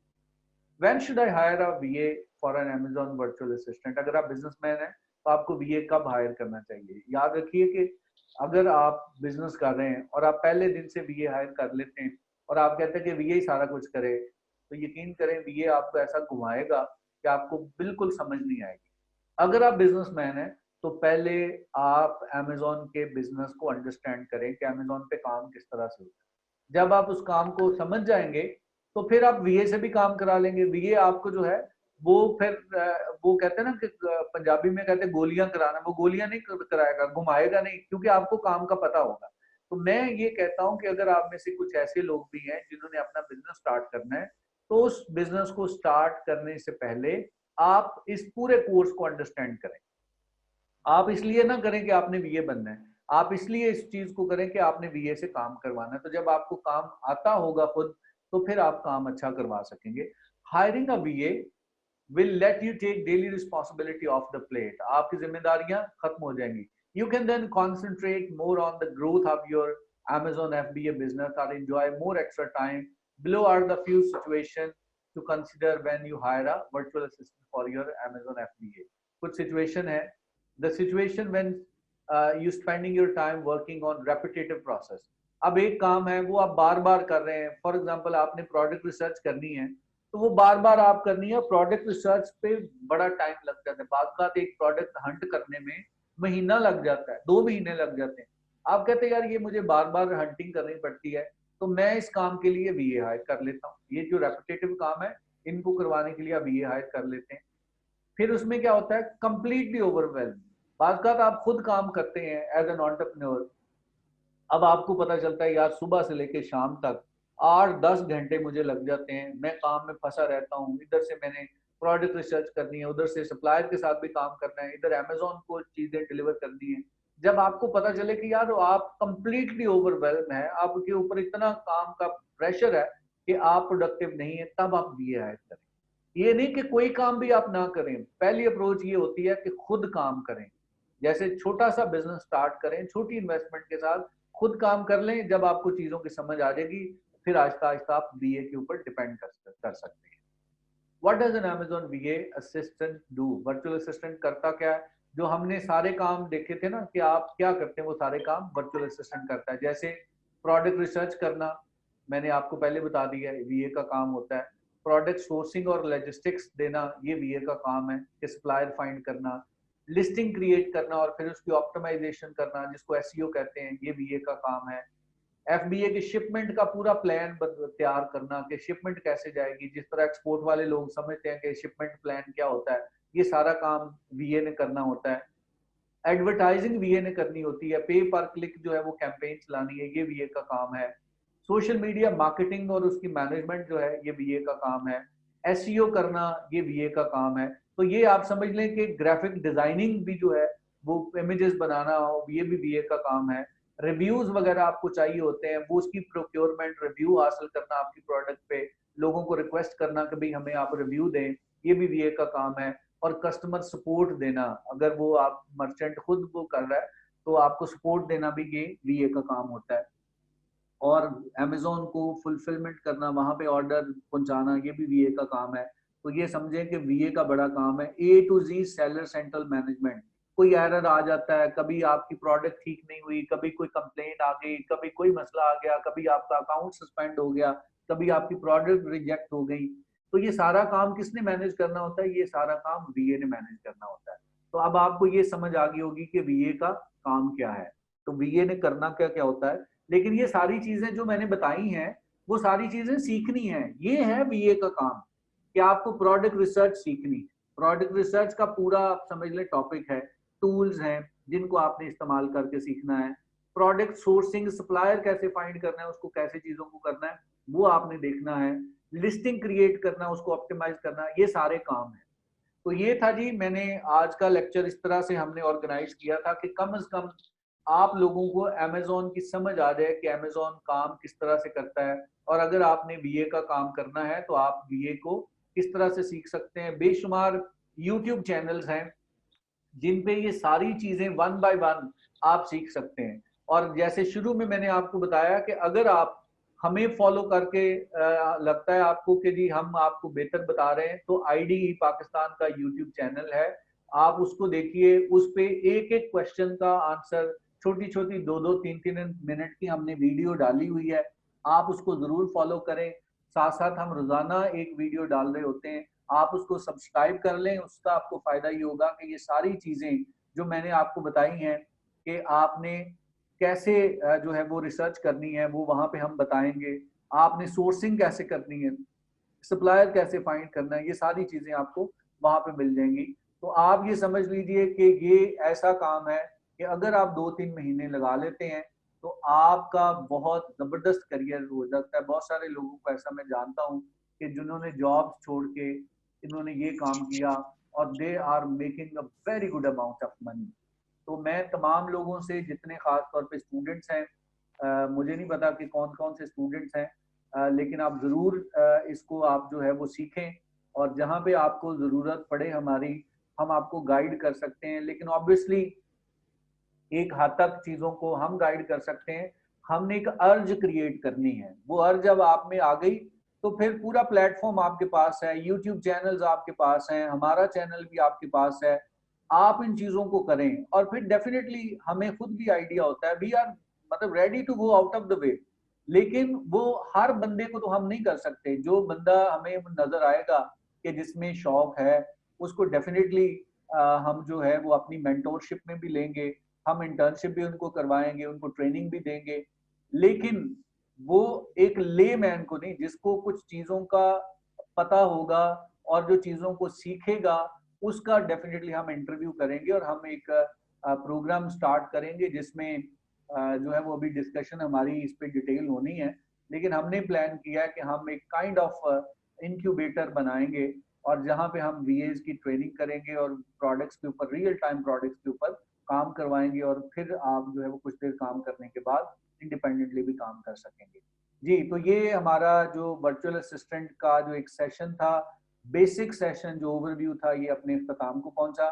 When should I hire a VA for an Amazon virtual assistant? अगर आप बिजनेसमैन हैं तो आपको VA कब हायर करना चाहिए? याद रखिए कि अगर आप बिजनेस कर रहे हैं और आप पहले दिन से VA हायर कर लेते हैं और आप कहते हैं कि VA ही सारा कुछ करे, तो यकीन करें VA आपको ऐसा घुमाएगा कि आपको बिल्कुल समझ नहीं आएगी। अगर आप बिजनेसमैन हैं तो पहले आप Amazon के बिजनेस को अंडरस्टैंड करें कि Amazon पे काम किस तरह से होता है। जब आप उस काम को समझ जाएंगे तो फिर आप वीए से भी काम करा लेंगे। वीए आपको जो है वो फिर वो कहते हैं ना कि पंजाबी में कहते हैं गोलियां कराना, वो गोलियां नहीं कराएगा, घुमाएगा नहीं, क्योंकि आपको काम का पता होगा। तो मैं ये कहता हूं कि अगर आप में से कुछ ऐसे लोग भी हैं जिन्होंने अपना बिजनेस स्टार्ट करना है, तो उस बिजनेस को स्टार्ट करने से पहले आप इस पूरे कोर्स को अंडरस्टैंड करें। आप इसलिए ना करें कि आपने बीए बनना है, आप इसलिए इस चीज को करें कि आपने बीए से काम करवाना है। तो जब आपको काम आता होगा खुद, तो फिर आप काम अच्छा करवा सकेंगे। Hiring a BA will let you take daily responsibility off the plate. आपकी जिम्मेदारियां खत्म हो जाएंगी। You can then concentrate more on the growth of your Amazon FBA business or enjoy more extra time. Below are the few situations to consider when you hire a virtual assistant for your Amazon FBA. कुछ situation है, the situation when you spending your time working on repetitive process. अब एक काम है वो आप बार बार कर रहे हैं। फॉर एग्जाम्पल आपने प्रोडक्ट रिसर्च करनी है तो वो बार बार आप करनी है। प्रोडक्ट रिसर्च पे बड़ा टाइम लग जाता है, बाद का एक प्रोडक्ट हंट करने में महीना लग जाता है, 2 महीने लग जाते हैं। आप कहते हैं यार ये मुझे बार बार हंटिंग करनी पड़ती है, तो मैं इस काम के लिए बीए हायर कर लेता हूँ। ये जो रेपिटेटिव काम है इनको करवाने के लिए आप बीए हायर कर लेते हैं। फिर उसमें क्या होता है, कंप्लीटली ओवरवेल्म। बाद का आप खुद काम करते हैं एज एन एंटरप्रेन्योर। अब आपको पता चलता है यार सुबह से लेकर शाम तक 8-10 घंटे मुझे लग जाते हैं, मैं काम में फंसा रहता हूँ। इधर से मैंने प्रोडक्ट रिसर्च करनी है, उधर से सप्लायर के साथ भी काम करना है, इधर अमेजोन को चीजें डिलीवर करनी है। जब आपको पता चले कि यार आप कंप्लीटली ओवरवेल्म है, आपके ऊपर इतना काम का प्रेशर है कि आप प्रोडक्टिव नहीं है, तब आप बीए हायर करें। ये नहीं कि कोई काम भी आप ना करें। पहली अप्रोच ये होती है कि खुद काम करें। जैसे छोटा सा बिजनेस स्टार्ट करें, छोटी इन्वेस्टमेंट के साथ खुद काम कर लें। जब आपको चीजों की समझ आ जाएगी फिर आहिस्ता आहिस्ता आप बीए के ऊपर डिपेंड कर सकते हैं। What does N Amazon BA assistant do? Virtual assistant करता क्या है? जो हमने सारे काम देखे थे ना कि आप क्या करते हैं, वो सारे काम वर्चुअल असिस्टेंट करता है। जैसे प्रोडक्ट रिसर्च करना, मैंने आपको पहले बता दिया है, वीए का काम होता है। प्रोडक्ट सोर्सिंग और लॉजिस्टिक्स देना, ये वीए का काम है। सप्लायर फाइंड करना, लिस्टिंग क्रिएट करना और फिर उसकी ऑप्टिमाइजेशन करना, जिसको एसईओ कहते हैं, ये वीए का काम है। एफबीए के शिपमेंट का पूरा प्लान तैयार करना कि शिपमेंट कैसे जाएगी, जिस तरह एक्सपोर्ट वाले लोग समझते हैं कि शिपमेंट प्लान क्या होता है, ये सारा काम वीए ने करना होता है। एडवर्टाइजिंग वीए ने करनी होती है, पे पर क्लिक जो है वो कैंपेन चलानी है, ये वीए का काम है। सोशल मीडिया मार्केटिंग और उसकी मैनेजमेंट जो है ये वीए का काम है। एसईओ करना ये वीए का काम है। तो ये आप समझ लें कि ग्राफिक डिजाइनिंग भी जो है वो इमेजेस बनाना हो, ये भी वीए का काम है। रिव्यूज वगैरह आपको चाहिए होते हैं, वो उसकी प्रोक्योरमेंट, रिव्यू हासिल करना आपकी प्रोडक्ट पे, लोगों को रिक्वेस्ट करना कि भाई हमें आप रिव्यू दें, ये भी वीए का काम है। और कस्टमर सपोर्ट देना, अगर वो आप मर्चेंट खुद वो कर रहा है तो आपको सपोर्ट देना भी ये वीए का काम होता है। और अमेजोन को फुलफिलमेंट करना, वहां पे ऑर्डर पहुंचाना, ये भी वीए का काम है। तो ये समझें कि वीए का बड़ा काम है। A to Z seller central management, कोई एरर आ जाता है, कभी आपकी प्रोडक्ट ठीक नहीं हुई, कभी कोई कंप्लेंट आ गई, कभी कोई मसला आ गया, कभी आपका अकाउंट सस्पेंड हो गया, कभी आपकी प्रोडक्ट रिजेक्ट हो गई, तो ये सारा काम किसने मैनेज करना होता है? ये सारा काम वीए ने मैनेज करना होता है। तो अब आपको ये समझ आ गई होगी कि वीए का काम क्या है, तो वीए ने करना क्या क्या होता है। लेकिन ये सारी चीजें जो मैंने बताई हैं, वो सारी चीजें सीखनी है। ये है बीए का काम कि आपको प्रोडक्ट रिसर्च सीखनी है। प्रोडक्ट रिसर्च का पूरा आप समझ लें टॉपिक है, टूल्स हैं जिनको आपने इस्तेमाल करके सीखना है। प्रोडक्ट सोर्सिंग, सप्लायर कैसे फाइंड करना है, उसको कैसे चीजों को करना है, वो आपने देखना है। लिस्टिंग क्रिएट करना, उसको ऑप्टिमाइज करना, ये सारे काम है। तो ये था जी, मैंने आज का लेक्चर इस तरह से हमने ऑर्गेनाइज किया था कि कम से कम आप लोगों को अमेज़न की समझ आ जाए कि अमेज़न काम किस तरह से करता है, और अगर आपने बीए का काम करना है तो आप बीए को किस तरह से सीख सकते हैं। बेशुमार यूट्यूब चैनल्स हैं जिन पे ये सारी चीजें वन बाय वन आप सीख सकते हैं। और जैसे शुरू में मैंने आपको बताया कि अगर आप हमें फॉलो करके लगता है आपको कि जी हम आपको बेहतर बता रहे हैं, तो आईडीई पाकिस्तान का यूट्यूब चैनल है, आप उसको देखिए। उस पे एक एक क्वेश्चन का आंसर, छोटी छोटी 2-2 3-3 मिनट की हमने वीडियो डाली हुई है, आप उसको जरूर फॉलो करें। साथ साथ हम रोजाना एक वीडियो डाल रहे होते हैं, आप उसको सब्सक्राइब कर लें। उसका आपको फायदा ये होगा कि ये सारी चीजें जो मैंने आपको बताई हैं कि आपने कैसे जो है वो रिसर्च करनी है, वो वहां पे हम बताएंगे। आपने सोर्सिंग कैसे करनी है, सप्लायर कैसे फाइंड करना है, ये सारी चीजें आपको वहां पे मिल जाएंगी। तो आप ये समझ लीजिए कि ये ऐसा काम है कि अगर आप 2-3 महीने लगा लेते हैं तो आपका बहुत जबरदस्त करियर हो जाता है। बहुत सारे लोगों को ऐसा मैं जानता हूँ कि जिन्होंने जॉब छोड़ के इन्होंने ये काम किया और they are making a very good amount of money. तो मैं तमाम लोगों से, जितने खास तौर पे स्टूडेंट्स हैं, मुझे नहीं पता कि कौन कौन से स्टूडेंट्स हैं, लेकिन आप ज़रूर इसको आप जो है वो सीखें, और जहाँ पे आपको ज़रूरत पड़े हमारी, हम आपको गाइड कर सकते हैं। लेकिन ऑब्वियसली एक हद तक चीज़ों को हम गाइड कर सकते हैं। हमने एक अर्ज क्रिएट करनी है, वो अर्ज जब आप में आ गई तो फिर पूरा प्लेटफॉर्म आपके पास है, यूट्यूब चैनल्स आपके पास हैं, हमारा चैनल भी आपके पास है। आप इन चीज़ों को करें और फिर डेफिनेटली हमें खुद भी आइडिया होता है, वी आर मतलब ready to go out of the way. लेकिन वो हर बंदे को तो हम नहीं कर सकते। जो बंदा हमें नजर आएगा कि जिसमें शौक है, उसको डेफिनेटली हम जो है वो अपनी मेंटोरशिप में भी लेंगे, हम इंटर्नशिप भी उनको करवाएंगे, उनको ट्रेनिंग भी देंगे। लेकिन वो एक लेमैन को नहीं, जिसको कुछ चीजों का पता होगा और जो चीजों को सीखेगा, उसका डेफिनेटली हम इंटरव्यू करेंगे और हम एक प्रोग्राम स्टार्ट करेंगे जिसमें जो है वो अभी डिस्कशन हमारी इस पे डिटेल होनी है। लेकिन हमने प्लान किया है कि हम एक काइंड ऑफ इंक्यूबेटर बनाएंगे और जहाँ पे हम वीएस की ट्रेनिंग करेंगे और प्रोडक्ट्स के ऊपर, रियल टाइम प्रोडक्ट्स के ऊपर काम करवाएंगे, और फिर आप जो है वो कुछ देर काम करने के बाद इंडिपेंडेंटली भी काम कर सकेंगे। जी, तो ये हमारा जो वर्चुअल असिस्टेंट का जो एक सेशन था, बेसिक सेशन जो ओवरव्यू था, ये अपने इख्तिताम को पहुंचा।